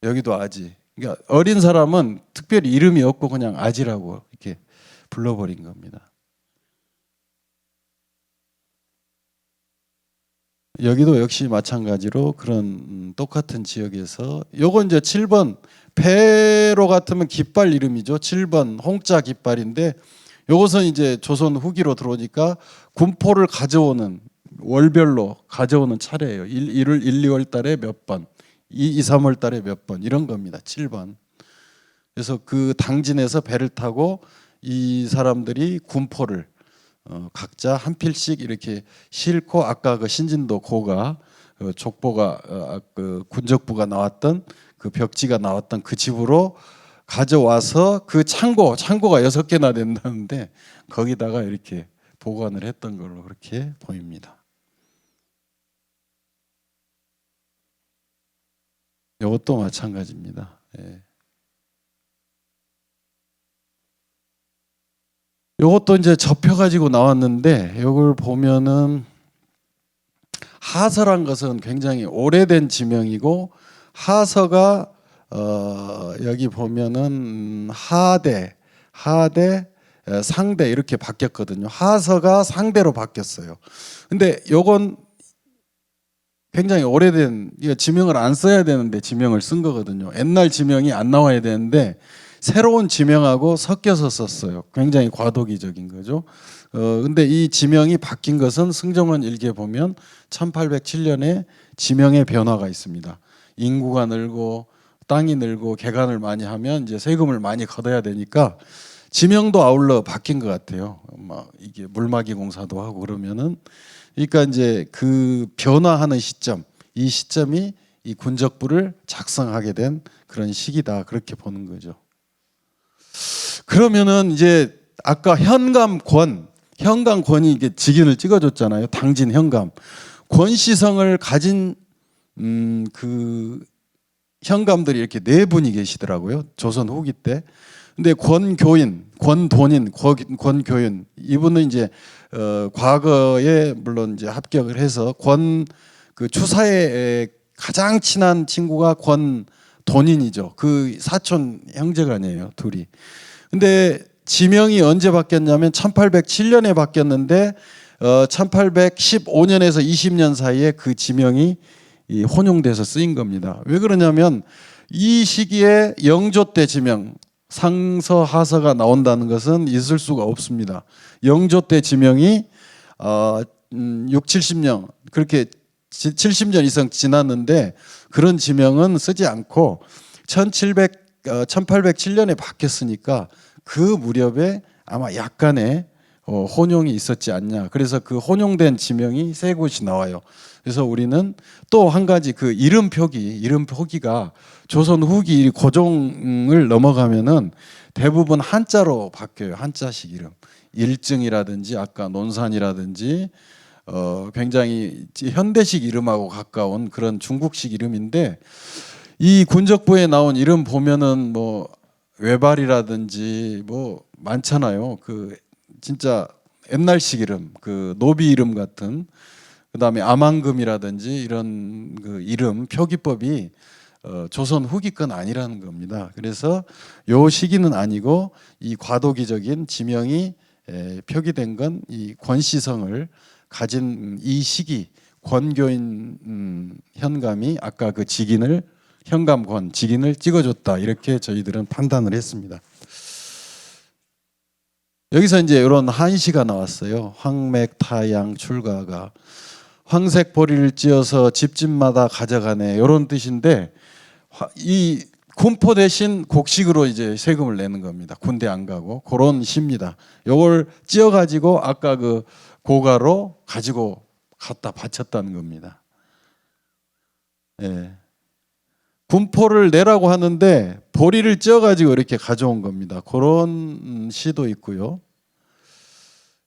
여기도 아지. 그러니까 어린 사람은 특별히 이름이 없고 그냥 아지라고 이렇게 불러버린 겁니다. 여기도 역시 마찬가지로 그런 똑같은 지역에서 요거 이제 7번 배로 같으면 깃발 이름이죠. 7번 홍자 깃발인데 요것은 이제 조선 후기로 들어오니까 군포를 가져오는 월별로 가져오는 차례예요. 1월 1, 2월 달에 몇 번, 2, 3월 달에 몇 번 이런 겁니다. 7번. 그래서 그 당진에서 배를 타고 이 사람들이 군포를 각자 한 필씩 이렇게 싣고 아까 그 신진도 고가 족보가 그 군적부가 나왔던 그 벽지가 나왔던 그 집으로 가져와서 그 창고가 6개나 된다는데 거기다가 이렇게 보관을 했던 걸로 그렇게 보입니다. 이것도 마찬가지입니다. 예. 요것도 이제 접혀가지고 나왔는데 요걸 보면은 하서란 것은 굉장히 오래된 지명이고 하서가 여기 보면은 하대, 상대 이렇게 바뀌었거든요. 하서가 상대로 바뀌었어요. 근데 요건 굉장히 오래된 지명을 안 써야 되는데 지명을 쓴 거거든요. 옛날 지명이 안 나와야 되는데 새로운 지명하고 섞여서 썼어요. 굉장히 과도기적인 거죠. 근데 이 지명이 바뀐 것은 승정원 일기에 보면 1807년에 지명의 변화가 있습니다. 인구가 늘고 땅이 늘고 개간을 많이 하면 이제 세금을 많이 걷어야 되니까 지명도 아울러 바뀐 것 같아요. 막 이게 물막이 공사도 하고 그러면은 그러니까 이제 그 변화하는 시점, 이 시점이 이 군적부를 작성하게 된 그런 시기다 그렇게 보는 거죠. 그러면은 이제 아까 현감권이 이게 직인을 찍어줬잖아요. 당진 현감 권시성을 가진 그 현감들이 이렇게 4분이 계시더라고요. 조선 후기 때. 근데 권교인, 권교인 이분은 이제 과거에 물론 이제 합격을 해서 그 추사의 가장 친한 친구가 권돈인이죠. 그 사촌 형제간이에요, 둘이. 근데 지명이 언제 바뀌었냐면 1807년에 바뀌었는데 1815년에서 20년 사이에 그 지명이 혼용돼서 쓰인 겁니다. 왜 그러냐면 이 시기에 영조 때 지명 상서 하서가 나온다는 것은 있을 수가 없습니다. 영조 때 지명이 6, 70년 그렇게 70년 이상 지났는데 그런 지명은 쓰지 않고 1807년에 바뀌었으니까 그 무렵에 아마 약간의 혼용이 있었지 않냐. 그래서 그 혼용된 지명이 3곳이 나와요. 그래서 우리는 또 한 가지 그 이름 표기가 조선 후기 고종을 넘어가면은 대부분 한자로 바뀌어요. 한자식 이름. 일증이라든지 아까 논산이라든지 굉장히 현대식 이름하고 가까운 그런 중국식 이름인데 이 군적부에 나온 이름 보면은 뭐 외발이라든지 뭐 많잖아요. 그 진짜 옛날식 이름, 그 노비 이름 같은 그다음에 아만금이라든지 이런 그 이름 표기법이 조선 후기 건 아니라는 겁니다. 그래서 요 시기는 아니고 이 과도기적인 지명이 표기된 건 이 권시성을 가진 이 시기 권교인 현감이 아까 그 현감권 직인을 찍어줬다 이렇게 저희들은 판단을 했습니다. 여기서 이제 이런 한시가 나왔어요. 황맥타양 출가가 황색 보리를 찧어서 집집마다 가져가네 이런 뜻인데 이 군포 대신 곡식으로 이제 세금을 내는 겁니다. 군대 안 가고 그런 시입니다. 이걸 찧어 가지고 아까 그 고가로 가지고 갖다 바쳤다는 겁니다. 예. 군포를 내라고 하는데 보리를 찧어 가지고 이렇게 가져온 겁니다. 그런 시도 있고요.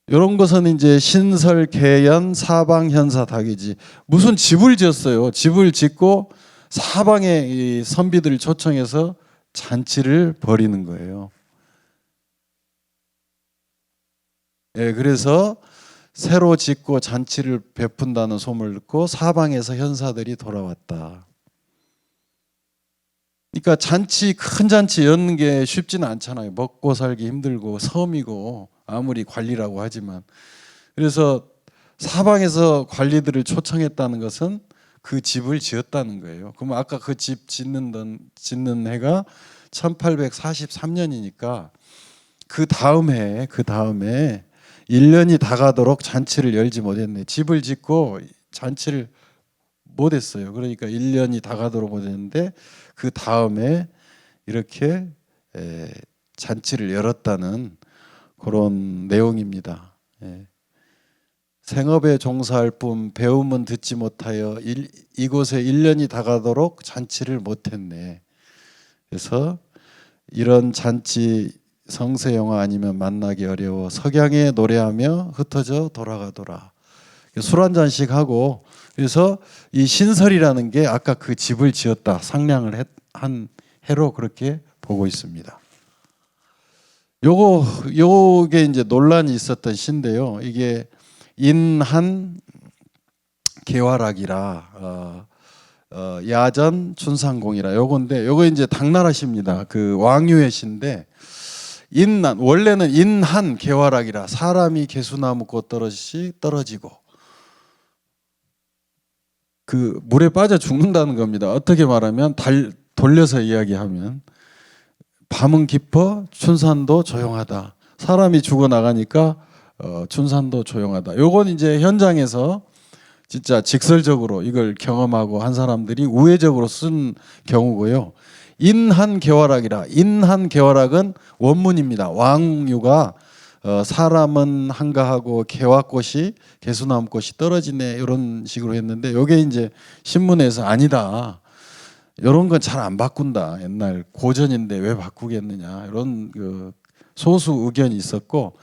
이런 것은 이제 신설, 개연, 사방, 현사, 다기지. 무슨 집을 지었어요. 집을 짓고 사방에 이 선비들을 초청해서 잔치를 벌이는 거예요. 예, 그래서 새로 짓고 잔치를 베푼다는 소문을 듣고 사방에서 현사들이 돌아왔다. 그러니까 잔치, 큰 잔치 여는 게 쉽지는 않잖아요. 먹고 살기 힘들고 섬이고 아무리 관리라고 하지만. 그래서 사방에서 관리들을 초청했다는 것은 그 집을 지었다는 거예요. 그럼 아까 그 집 짓는 해가 1843년이니까 그 다음에 1년이 다 가도록 잔치를 열지 못했네. 집을 짓고 잔치를 못했어요. 그러니까 1년이 다 가도록 못했는데 그 다음에 이렇게 잔치를 열었다는 그런 내용입니다. 생업에 종사할 뿐 배움은 듣지 못하여 이곳에 1년이 다 가도록 잔치를 못했네. 그래서 이런 잔치 성세영화 아니면 만나기 어려워 석양에 노래하며 흩어져 돌아가더라. 술 한 잔씩 하고, 그래서 이 신설이라는 게 아까 그 집을 지었다 상량을 한 해로 그렇게 보고 있습니다. 요게 이제 논란이 있었던 시인데요. 이게 인한 개화락이라 야전 춘상공이라 요건데, 요거 이제 당나라 시입니다. 그 왕유의 시인데, 인난 원래는 인한 개화락이라 사람이 개수나무 꽃 떨어지시 떨어지고 그 물에 빠져 죽는다는 겁니다. 어떻게 말하면 돌려서 이야기하면 밤은 깊어 춘산도 조용하다. 사람이 죽어 나가니까 춘산도 조용하다. 요건 이제 현장에서 진짜 직설적으로 이걸 경험하고 한 사람들이 우회적으로 쓴 경우고요. 인한 개화락이라. 인한 개화락은 원문입니다. 왕유가 사람은 한가하고 개화꽃이 개수나무꽃이 떨어지네 이런 식으로 했는데, 요게 이제 신문에서 아니다. 이런 건 잘 안 바꾼다. 옛날 고전인데 왜 바꾸겠느냐 이런 그 소수 의견이 있었고,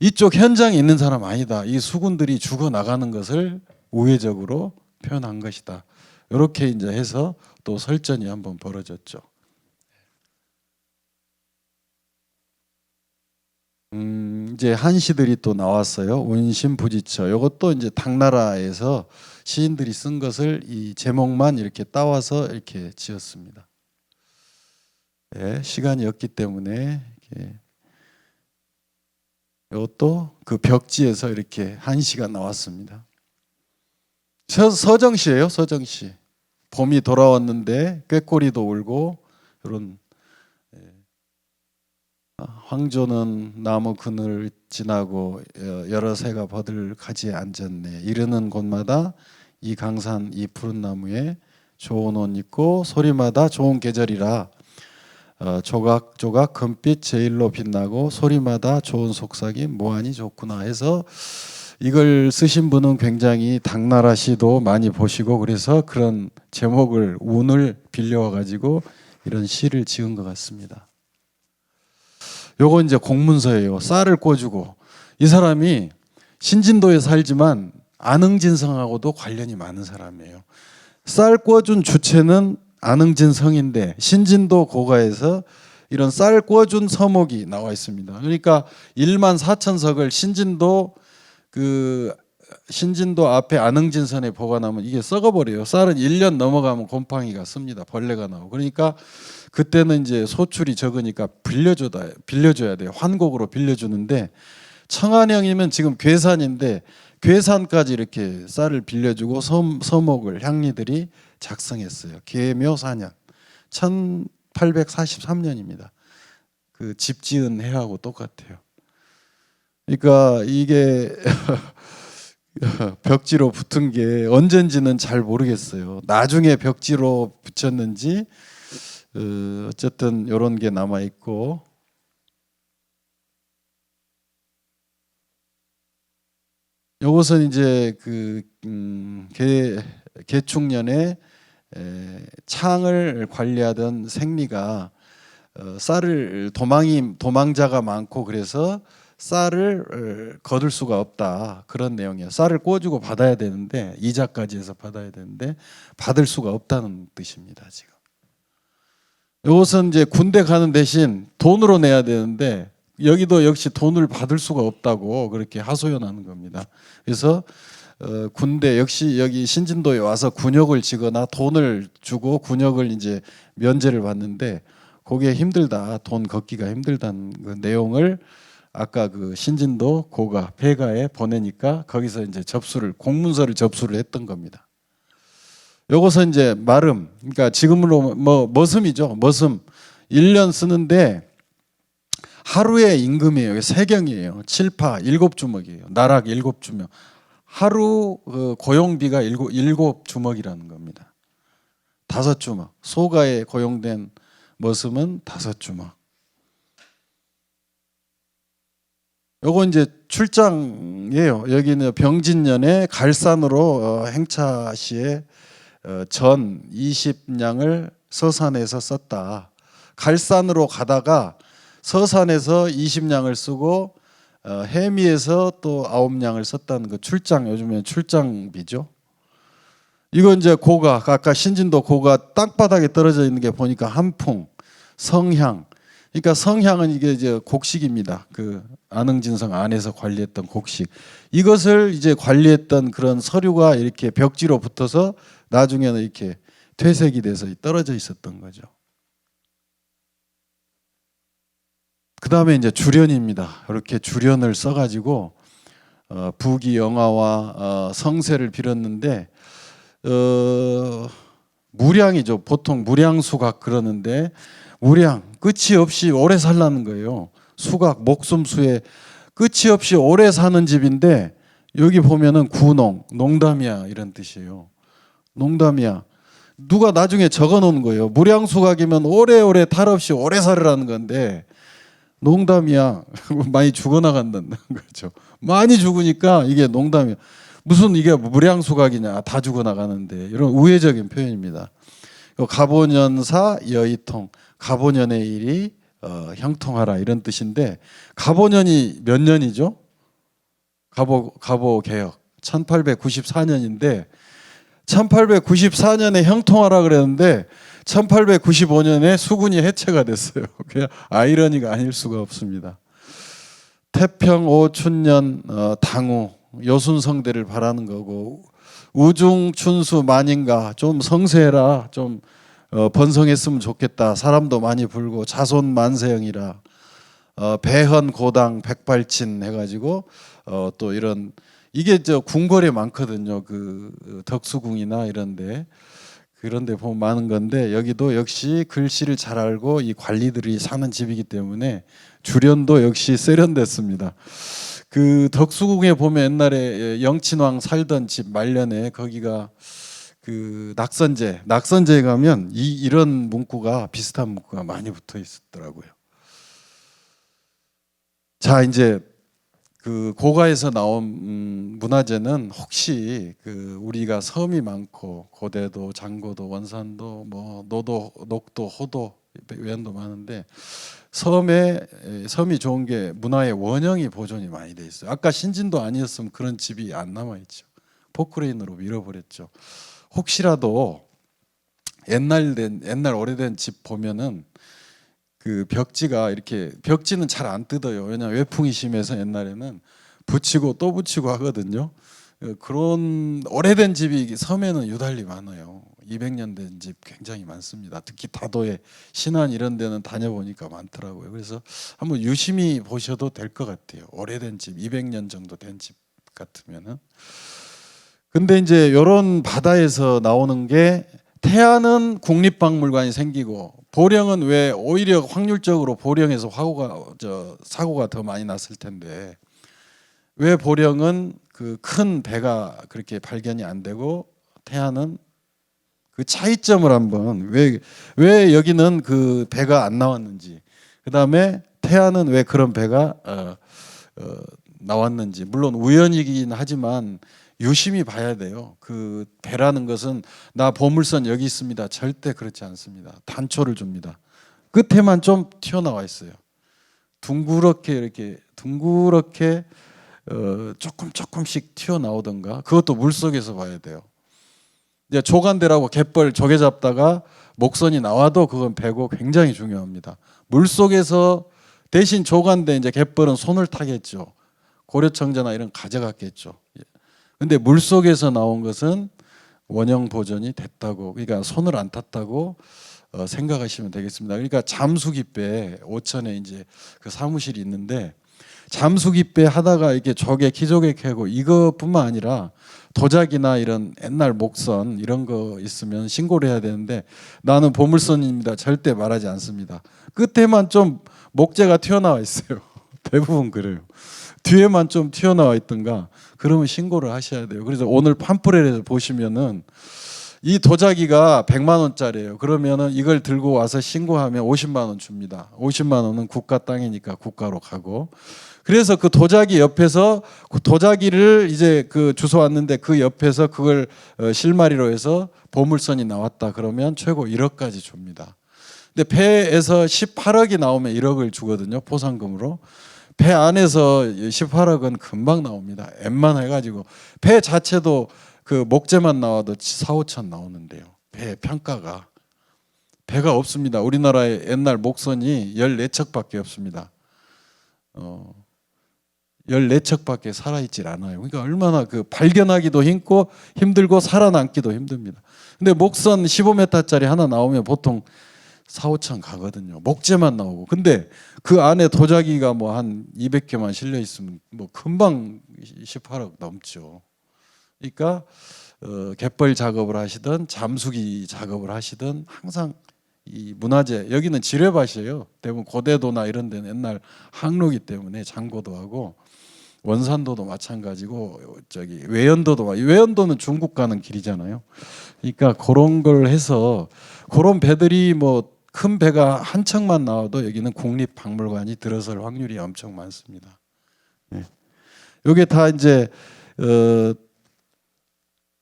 이쪽 현장에 있는 사람 아니다. 이 수군들이 죽어 나가는 것을 우회적으로 표현한 것이다. 이렇게 이제 해서 또 설전이 한번 벌어졌죠. 이제 한시들이 또 나왔어요. 운신부지처. 이것도 이제 당나라에서 시인들이 쓴 것을 이 제목만 이렇게 따와서 이렇게 지었습니다. 네, 시간이 없기 때문에 이것도 그 벽지에서 이렇게 한시가 나왔습니다. 서정시예요. 서정시. 봄이 돌아왔는데 꾀꼬리도 울고 이런. 황조는 나무 그늘 지나고 여러 새가 버들가지에 앉았네. 이르는 곳마다 이 강산 이 푸른 나무에 좋은 옷 입고 소리마다 좋은 계절이라 조각조각 금빛 제일로 빛나고 소리마다 좋은 속삭임 뭐하니 좋구나 해서, 이걸 쓰신 분은 굉장히 당나라 시도 많이 보시고 그래서 그런 제목을 운을 빌려와 가지고 이런 시를 지은 것 같습니다. 요거 이제 공문서예요. 쌀을 꿔주고, 이 사람이 신진도에 살지만 안흥진성하고도 관련이 많은 사람이에요. 쌀 꿔준 주체는 안흥진성인데 신진도 고가에서 이런 쌀 꿔준 서목이 나와 있습니다. 그러니까 1만 4천석을 신진도 앞에 안흥진선에 보관하면 이게 썩어버려요. 쌀은 1년 넘어가면 곰팡이가 씁니다. 벌레가 나오고. 그러니까 그때는 이제 소출이 적으니까 빌려줘야 돼요. 환곡으로 빌려주는데, 청안형이면 지금 괴산인데 괴산까지 이렇게 쌀을 빌려주고 서목을 향리들이 작성했어요. 계묘4년 1843년입니다. 그 집 지은 해하고 똑같아요. 그러니까 이게 벽지로 붙은 게 언젠지는 잘 모르겠어요. 나중에 벽지로 붙였는지 어쨌든 이런 게 남아 있고, 이것은 이제 그 개축년에 창을 관리하던 생리가 쌀을 도망자가 많고 그래서 쌀을 거둘 수가 없다, 그런 내용이에요. 쌀을 꿔주고 받아야 되는데, 이자까지 해서 받아야 되는데 받을 수가 없다는 뜻입니다. 지금 이것은 이제 군대 가는 대신 돈으로 내야 되는데, 여기도 역시 돈을 받을 수가 없다고 그렇게 하소연하는 겁니다. 그래서 군대 역시 여기 신진도에 와서 군역을 지거나 돈을 주고 군역을 이제 면제를 받는데, 그게 힘들다, 돈 걷기가 힘들다는 그 내용을 아까 그 신진도 고가 폐가에 보내니까 거기서 이제 공문서를 접수를 했던 겁니다. 요것은 이제 마름, 그러니까 지금으로 머슴이죠. 머슴 1년 쓰는데 하루의 임금이에요. 세경이에요. 7파 7주먹이에요. 나락 7주먹. 하루 고용비가 7주먹이라는 겁니다. 5주먹. 소가에 고용된 머슴은 5주먹. 요거 이제 출장이에요. 여기는 병진년에 갈산으로 행차 시에 전 20냥을 서산에서 썼다. 갈산으로 가다가 서산에서 20냥을 쓰고 해미에서 또 9냥을 썼다는 그 출장, 요즘에 출장비죠. 이거 이제 고가, 아까 신진도 고가 땅바닥에 떨어져 있는 게 보니까 한풍, 성향. 그러니까 성향은 이게 이제 곡식입니다. 그 안흥진성 안에서 관리했던 곡식. 이것을 이제 관리했던 그런 서류가 이렇게 벽지로 붙어서 나중에는 이렇게 퇴색이 돼서 떨어져 있었던 거죠. 그 다음에 이제 주련입니다. 이렇게 주련을 써가지고 부귀영화와 성세를 빌었는데, 무량이죠. 보통 무량수각 그러는데, 무량 끝이 없이 오래 살라는 거예요. 수각 목숨수에 끝이 없이 오래 사는 집인데, 여기 보면은 구농, 농담이야 이런 뜻이에요. 농담이야. 누가 나중에 적어 놓은 거예요. 무량수각이면 오래오래 탈 없이 오래 살으라는 건데, 농담이야. 많이 죽어나간다는 거죠. 많이 죽으니까 이게 농담이야. 무슨 이게 무량수각이냐, 다 죽어나가는데, 이런 우회적인 표현입니다. 갑오년사 여의통, 갑오년의 일이 형통하라 이런 뜻인데, 갑오년이 몇 년이죠? 갑오개혁 1894년인데 1894년에 형통하라 그랬는데 1895년에 수군이 해체가 됐어요. 그냥 아이러니가 아닐 수가 없습니다. 태평 오춘년 당우 여순성대를 바라는 거고, 우중춘수 만인가, 좀 성세해라, 좀 번성했으면 좋겠다, 사람도 많이 불고 자손 만세형이라, 배헌고당 백발친 해가지고 또 이런, 이게 저 궁궐에 많거든요. 그 덕수궁이나 이런데, 그런데 보면 많은 건데, 여기도 역시 글씨를 잘 알고 이 관리들이 사는 집이기 때문에 주련도 역시 세련됐습니다. 그 덕수궁에 보면 옛날에 영친왕 살던 집 말년에 거기가 그 낙선제에 가면 이런 문구가, 비슷한 문구가 많이 붙어 있었더라고요. 자, 이제 그 고가에서 나온 문화재는 혹시 그 우리가 섬이 많고 고대도, 장고도, 원산도, 뭐 노도, 녹도, 호도, 외안도 많은데, 섬이 좋은 게 문화의 원형이 보존이 많이 돼 있어요. 아까 신진도 아니었으면 그런 집이 안 남아 있죠. 포크레인으로 밀어버렸죠. 혹시라도 옛날 오래된 집 보면은 그 벽지가 이렇게, 벽지는 잘 안 뜯어요. 왜냐하면 외풍이 심해서 옛날에는 붙이고 또 붙이고 하거든요. 그런 오래된 집이 섬에는 유달리 많아요. 200년 된 집 굉장히 많습니다. 특히 다도에, 신안 이런 데는 다녀보니까 많더라고요. 그래서 한번 유심히 보셔도 될 것 같아요. 오래된 집, 200년 정도 된 집 같으면은. 근데 이제 이런 바다에서 나오는 게, 태안은 국립박물관이 생기고, 보령은 왜 오히려 확률적으로 보령에서 사고가 더 많이 났을 텐데, 왜 보령은 그 큰 배가 그렇게 발견이 안 되고 태안은, 그 차이점을 한번, 왜 여기는 그 배가 안 나왔는지, 그 다음에 태안은 왜 그런 배가 나왔는지. 물론 우연이긴 하지만 유심히 봐야 돼요. 그 배라는 것은 나 보물선 여기 있습니다, 절대 그렇지 않습니다. 단초를 줍니다. 끝에만 좀 튀어나와 있어요. 둥그렇게 이렇게 둥그렇게 조금씩 튀어나오던가, 그것도 물속에서 봐야 돼요. 이제 조간대라고 갯벌 조개 잡다가 목선이 나와도 그건 배고 굉장히 중요합니다. 물속에서 대신 조간대 이제 갯벌은 손을 타겠죠. 고려청자나 이런 가져갔겠죠. 근데 물속에서 나온 것은 원형 보존이 됐다고, 그러니까 손을 안 탔다고 생각하시면 되겠습니다. 그러니까 잠수기배 오천에 이제 그 사무실이 있는데, 잠수기배 하다가 이렇게 조개 기조개 캐고 이것뿐만 아니라 도자기나 이런 옛날 목선 이런 거 있으면 신고를 해야 되는데, 나는 보물선입니다 절대 말하지 않습니다. 끝에만 좀 목재가 튀어나와 있어요. 대부분 그래요. 뒤에만 좀 튀어나와 있던가 그러면 신고를 하셔야 돼요. 그래서 오늘 팜프렛에서 보시면은 이 도자기가 100만 원짜리예요. 그러면은 이걸 들고 와서 신고하면 50만 원 줍니다. 50만 원은 국가 땅이니까 국가로 가고. 그래서 그 도자기 옆에서 그 도자기를 이제 그 주워 왔는데 그 옆에서 그걸 실마리로 해서 보물선이 나왔다 그러면 최고 1억까지 줍니다. 근데 배에서 18억이 나오면 1억을 주거든요. 포상금으로. 배 안에서 18억은 금방 나옵니다. 웬만 해가지고 배 자체도 그 목재만 나와도 4, 5천 나오는데요. 배 평가가 배가 없습니다. 우리나라에 옛날 목선이 14척밖에 없습니다. 14척밖에 살아있질 않아요. 그러니까 얼마나 그 발견하기도 힘들고 살아남기도 힘듭니다. 근데 목선 15m짜리 하나 나오면 보통 4, 5천 가거든요. 목재만 나오고. 근데 그 안에 도자기가 뭐 한 200개만 실려 있으면 뭐 금방 18억 넘죠. 그러니까 갯벌 작업을 하시든 잠수기 작업을 하시든 항상 이 문화재, 여기는 지뢰밭이에요. 대부분 고대도나 이런 데는 옛날 항로기 때문에 장고도 하고, 원산도도 마찬가지고, 저기 외연도는 중국 가는 길이잖아요. 그러니까 그런 걸 해서 그런 배들이 뭐 큰 배가 한 척만 나와도 여기는 국립박물관이 들어설 확률이 엄청 많습니다. 네. 이게 다 이제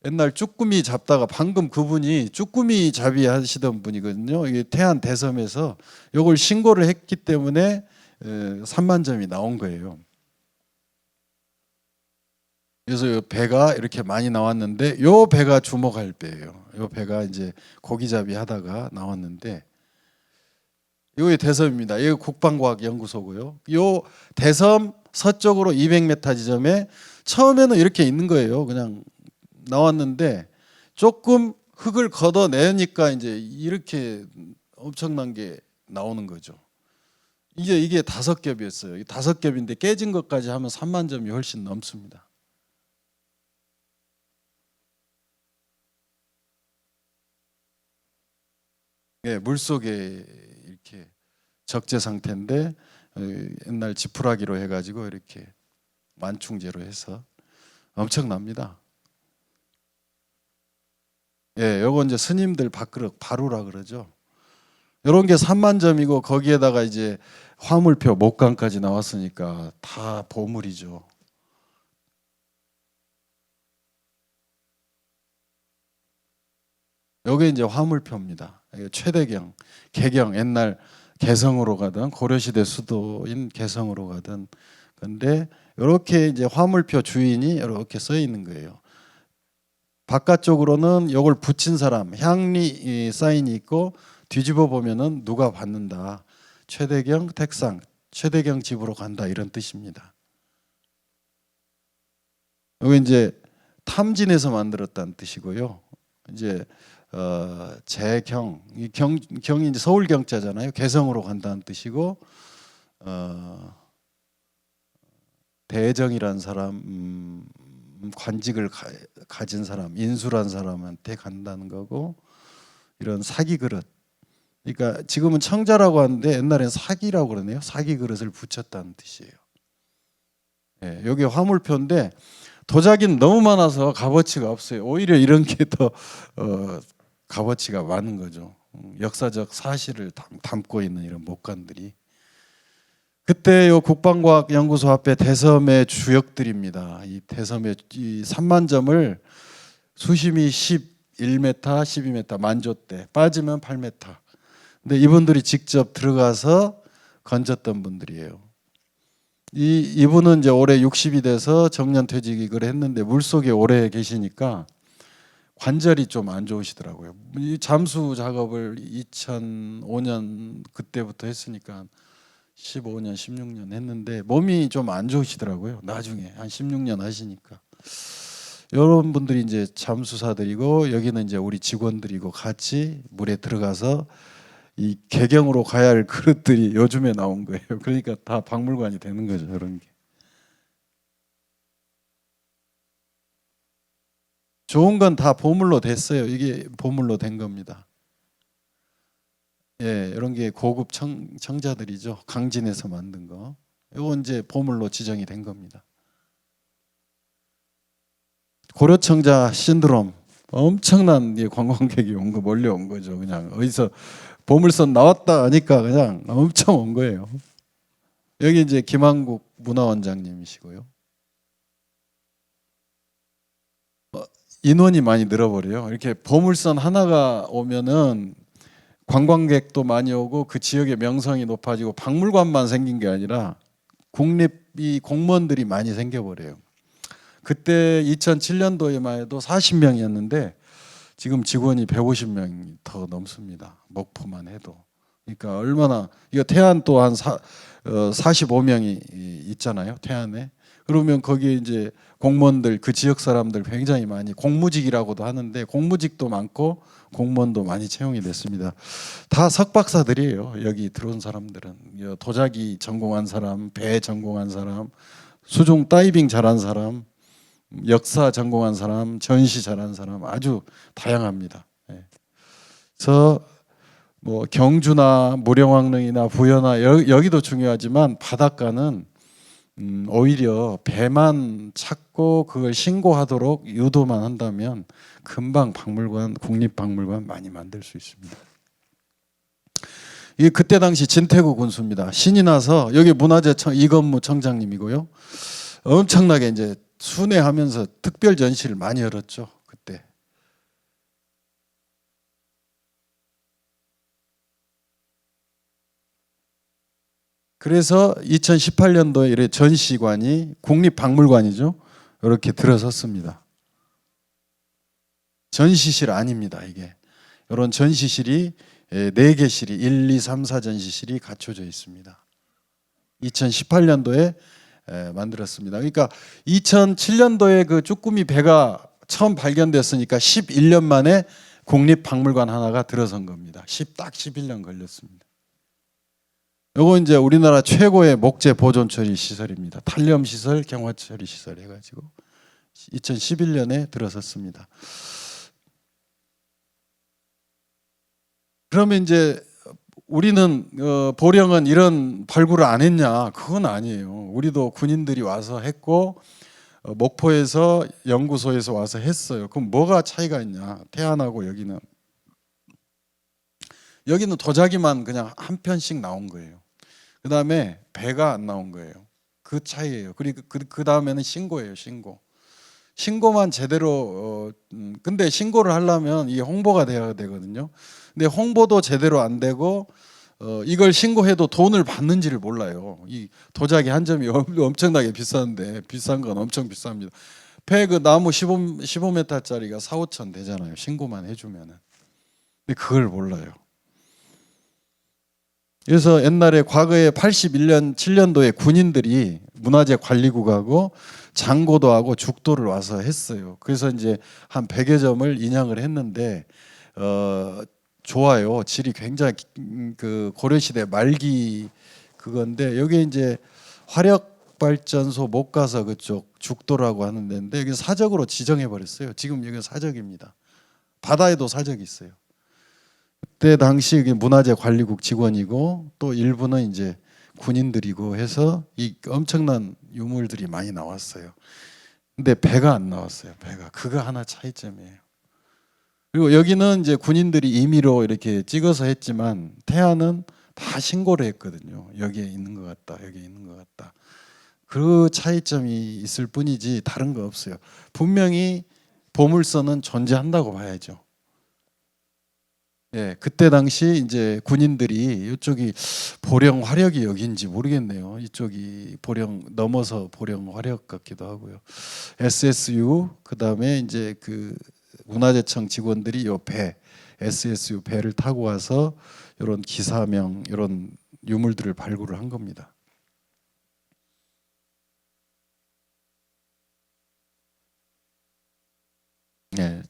옛날 쭈꾸미 잡다가 방금 그분이 쭈꾸미 잡이 하시던 분이거든요. 이게 태안 대섬에서 이걸 신고를 했기 때문에 3만 점이 나온 거예요. 그래서 이 배가 이렇게 많이 나왔는데, 이 배가 주목할 배예요. 이 배가 이제 고기잡이 하다가 나왔는데, 이게 대섬입니다. 이게 국방과학연구소고요. 이 대섬 서쪽으로 200m 지점에 처음에는 이렇게 있는 거예요. 그냥 나왔는데 조금 흙을 걷어내니까 이제 이렇게 엄청난 게 나오는 거죠. 이게 5겹이었어요. 5겹인데 깨진 것까지 하면 3만 점이 훨씬 넘습니다. 예, 물속에 이렇게 적재 상태인데 옛날 지푸라기로 해가지고 이렇게 만충제로 해서 엄청납니다. 예, 요거 이제 스님들 밥그릇 바루라 그러죠. 요런 게 3만 점이고 거기에다가 이제 화물표 목강까지 나왔으니까 다 보물이죠. 요게 이제 화물표입니다. 최대경, 개경, 옛날 개성으로 가던 고려시대 수도인 개성으로 가던 건데, 이렇게 이제 화물표 주인이 이렇게 써 있는 거예요. 바깥쪽으로는 이걸 붙인 사람 향리 사인이 있고, 뒤집어 보면은 누가 받는다. 최대경 택상, 최대경 집으로 간다 이런 뜻입니다. 이게 이제 탐진에서 만들었다는 뜻이고요. 이제 재경, 경이 이제 서울 경자잖아요. 개성으로 간다는 뜻이고, 대정이란 사람, 관직을 가진 사람, 인수란 사람한테 간다는 거고, 이런 사기 그릇. 그러니까 지금은 청자라고 하는데 옛날엔 사기라고 그러네요. 사기 그릇을 붙였다는 뜻이에요. 예, 여기 화물표인데 도자기는 너무 많아서 값어치가 없어요. 오히려 이런 게 더 값어치가 많은 거죠. 역사적 사실을 담고 있는 이런 목관들이. 그때 요 국방과학연구소 앞에 대섬의 주역들입니다. 이 대섬의 이 3만 점을 수심이 11m, 12m 만조대, 빠지면 8m. 근데 이분들이 직접 들어가서 건졌던 분들이에요. 이분은 이제 올해 60이 돼서 정년퇴직을 했는데 물속에 오래 계시니까 관절이 좀 안 좋으시더라고요. 이 잠수 작업을 2005년 그때부터 했으니까 15년, 16년 했는데 몸이 좀 안 좋으시더라고요. 나중에 한 16년 하시니까. 이런 분들이 이제 잠수사들이고 여기는 이제 우리 직원들이고 같이 물에 들어가서 이 개경으로 가야 할 그릇들이 요즘에 나온 거예요. 그러니까 다 박물관이 되는 거죠. 이런 게. 좋은 건 다 보물로 됐어요. 이게 보물로 된 겁니다. 예, 이런 게 고급 청자들이죠. 강진에서 만든 거. 이거 이제 보물로 지정이 된 겁니다. 고려청자 신드롬. 엄청난 관광객이 온 거, 몰려온 거죠. 그냥 어디서 보물선 나왔다 하니까 그냥 엄청 온 거예요. 여기 이제 김한국 문화원장님이시고요. 인원이 많이 늘어버려요. 이렇게 보물선 하나가 오면은 관광객도 많이 오고 그 지역의 명성이 높아지고 박물관만 생긴 게 아니라 국립이 공무원들이 많이 생겨버려요. 그때 2007년도에만 해도 40명이었는데 지금 직원이 150명이 더 넘습니다. 목포만 해도. 그러니까 얼마나 이거 태안 또 한 45명이 있잖아요. 태안에. 그러면 거기에 이제 공무원들 그 지역 사람들 굉장히 많이 공무직이라고도 하는데 공무직도 많고 공무원도 많이 채용이 됐습니다. 다 석박사들이에요. 여기 들어온 사람들은 도자기 전공한 사람, 배 전공한 사람, 수중 다이빙 잘한 사람, 역사 전공한 사람, 전시 잘한 사람 아주 다양합니다. 그래서 뭐 경주나 무령왕릉이나 부여나 여기도 중요하지만 바닷가는 오히려 배만 찾고 그걸 신고하도록 유도만 한다면 금방 박물관, 국립박물관 많이 만들 수 있습니다. 이게 그때 당시 진태구 군수입니다. 신이 나서 여기 문화재청 이건무 청장님이고요. 엄청나게 이제 순회하면서 특별 전시를 많이 열었죠. 그때. 그래서 2018년도에 이래 전시관이 국립박물관이죠. 이렇게 들어섰습니다. 전시실 아닙니다. 이게 이런 전시실이 4개실이 1, 2, 3, 4 전시실이 갖춰져 있습니다. 2018년도에 만들었습니다. 그러니까 2007년도에 그 쭈꾸미 배가 처음 발견됐으니까 11년 만에 국립박물관 하나가 들어선 겁니다. 딱 11년 걸렸습니다. 요거 이제 우리나라 최고의 목재 보존 처리 시설입니다. 탄렴 시설, 경화 처리 시설 해가지고 2011년에 들어섰습니다. 그러면 이제 우리는 보령은 이런 발굴을 안 했냐? 그건 아니에요. 우리도 군인들이 와서 했고 목포에서 연구소에서 와서 했어요. 그럼 뭐가 차이가 있냐? 태안하고 여기는 도자기만 그냥 한 편씩 나온 거예요. 그 다음에 배가 안 나온 거예요. 그 차이예요. 그리고 그 다음에는 신고예요. 신고만 제대로 근데 신고를 하려면 이게 홍보가 돼야 되거든요. 근데 홍보도 제대로 안 되고 이걸 신고해도 돈을 받는지를 몰라요. 이 도자기 한 점이 엄청나게 비싼데 비싼 건 엄청 비쌉니다. 배 그 나무 15m짜리가 4, 5천 되잖아요. 신고만 해주면은. 근데 그걸 몰라요. 그래서 옛날에 과거에 81년, 7년도에 군인들이 문화재 관리국하고 장고도 하고 죽도를 와서 했어요. 그래서 이제 한 100여 점을 인양을 했는데 좋아요. 질이 굉장히 그 고려시대 말기 그건데 여기 이제 화력발전소 못 가서 그쪽 죽도라고 하는 데인데 여기 사적으로 지정해 버렸어요. 지금 여기 사적입니다. 바다에도 사적이 있어요. 그때 당시 문화재 관리국 직원이고 또 일부는 이제 군인들이고 해서 이 엄청난 유물들이 많이 나왔어요. 근데 배가 안 나왔어요. 배가 그거 하나 차이점이에요. 그리고 여기는 이제 군인들이 임의로 이렇게 찍어서 했지만 태안은 다 신고를 했거든요. 여기에 있는 것 같다. 여기에 있는 것 같다. 그 차이점이 있을 뿐이지 다른 거 없어요. 분명히 보물선은 존재한다고 봐야죠. 예, 그때 당시 이제 군인들이 이쪽이 보령 화력이 여기인지 모르겠네요. 이쪽이 보령 넘어서 보령 화력 같기도 하고요. SSU 그다음에 이제 그 문화재청 직원들이 요 배 SSU 배를 타고 와서 이런 기사명 이런 유물들을 발굴을 한 겁니다. 네,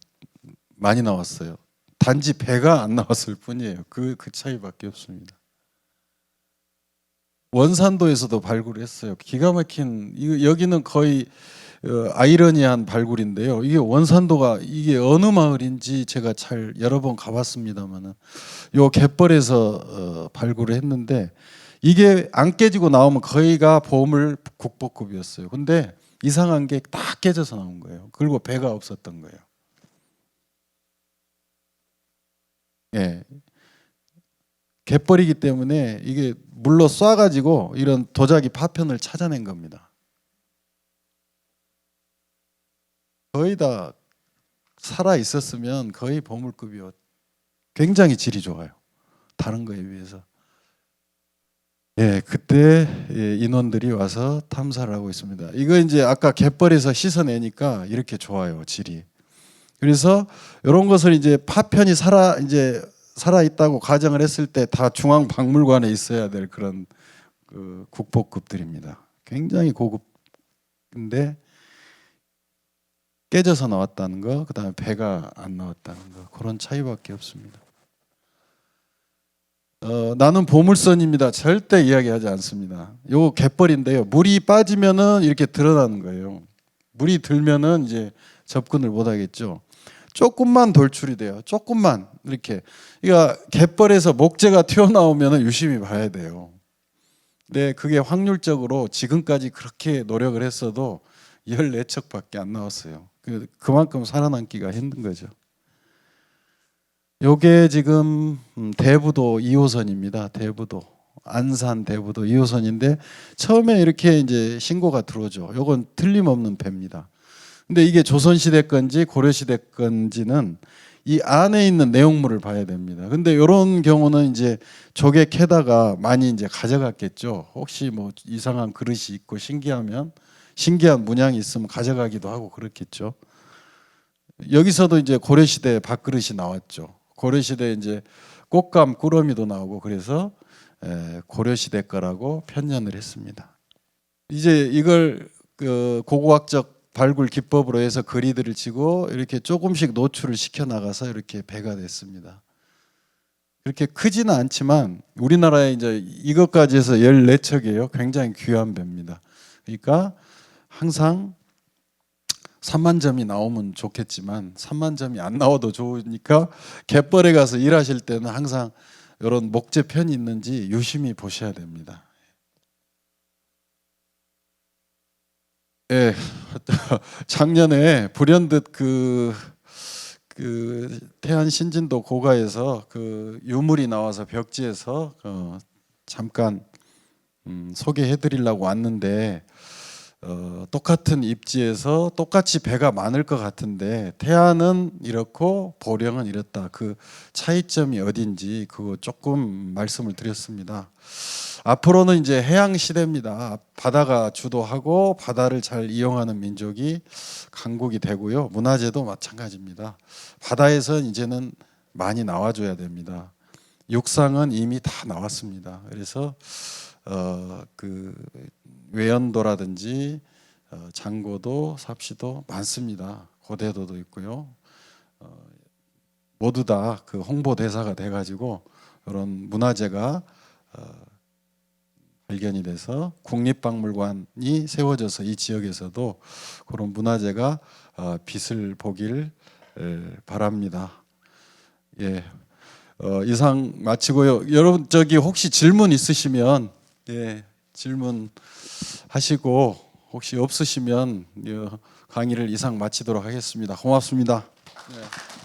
많이 나왔어요. 단지 배가 안 나왔을 뿐이에요. 그 차이밖에 없습니다. 원산도에서도 발굴을 했어요. 기가 막힌 여기는 거의 아이러니한 발굴인데요. 이게 원산도가 이게 어느 마을인지 제가 잘 여러 번 가봤습니다만은 요 갯벌에서 발굴을 했는데 이게 안 깨지고 나오면 거의가 보물 국보급이었어요. 근데 이상한 게 다 깨져서 나온 거예요. 그리고 배가 없었던 거예요. 예. 갯벌이기 때문에 이게 물로 쏴가지고 이런 도자기 파편을 찾아낸 겁니다. 거의 다 살아 있었으면 거의 보물급이요. 굉장히 질이 좋아요. 다른 거에 비해서. 예, 그때 인원들이 와서 탐사를 하고 있습니다. 이거 이제 아까 갯벌에서 씻어내니까 이렇게 좋아요, 질이. 그래서 이런 것을 이제 파편이 살아 있다고 가정을 했을 때 다 중앙박물관에 있어야 될 그런 그 국보급들입니다. 굉장히 고급인데 깨져서 나왔다는 거, 그다음에 배가 안 나왔다는 거 그런 차이밖에 없습니다. 나는 보물선입니다. 절대 이야기하지 않습니다. 요 갯벌인데요. 물이 빠지면은 이렇게 드러나는 거예요. 물이 들면은 이제 접근을 못 하겠죠. 조금만 돌출이 돼요. 조금만 이렇게. 그러니까 갯벌에서 목재가 튀어나오면은 유심히 봐야 돼요. 근데 그게 확률적으로 지금까지 그렇게 노력을 했어도 14척밖에 안 나왔어요. 그만큼 살아남기가 힘든 거죠. 요게 지금 대부도 2호선입니다. 대부도. 안산 대부도 2호선인데 처음에 이렇게 이제 신고가 들어오죠. 요건 틀림없는 배입니다. 근데 이게 조선시대 건지 고려시대 건지는 이 안에 있는 내용물을 봐야 됩니다. 근데 이런 경우는 이제 조개 캐다가 많이 이제 가져갔겠죠. 혹시 뭐 이상한 그릇이 있고 신기한 문양이 있으면 가져가기도 하고 그렇겠죠. 여기서도 이제 고려시대 밥그릇이 나왔죠. 고려시대 이제 꽃감 꾸러미도 나오고 그래서 고려시대 거라고 편년을 했습니다. 이제 이걸 그 고고학적 발굴 기법으로 해서 거리들을 치고 이렇게 조금씩 노출을 시켜 나가서 이렇게 배가 됐습니다. 그렇게 크지는 않지만 우리나라에 이제 이것까지 해서 14척이에요. 굉장히 귀한 배입니다. 그러니까 항상 3만 점이 나오면 좋겠지만 3만 점이 안 나와도 좋으니까 갯벌에 가서 일하실 때는 항상 이런 목재편이 있는지 유심히 보셔야 됩니다. 예, 작년에 불현듯 그 태안 신진도 고가에서 그 유물이 나와서 벽지에서 잠깐 소개해드리려고 왔는데 똑같은 입지에서 똑같이 배가 많을 것 같은데 태안은 이렇고 보령은 이렇다. 그 차이점이 어딘지 그거 조금 말씀을 드렸습니다. 앞으로는 이제 해양 시대입니다. 바다가 주도하고 바다를 잘 이용하는 민족이 강국이 되고요. 문화재도 마찬가지입니다. 바다에서 이제는 많이 나와줘야 됩니다. 육상은 이미 다 나왔습니다. 그래서 그 외연도라든지 장고도 삽시도 많습니다. 고대도도 있고요. 모두 다 그 홍보 대사가 돼가지고 이런 문화재가 발견이 돼서 국립박물관이 세워져서 이 지역에서도 그런 문화재가 빛을 보길 바랍니다. 예, 이상 마치고요. 여러분 저기 혹시 질문 있으시면 질문 하시고 혹시 없으시면 강의를 이상 마치도록 하겠습니다. 고맙습니다. 네.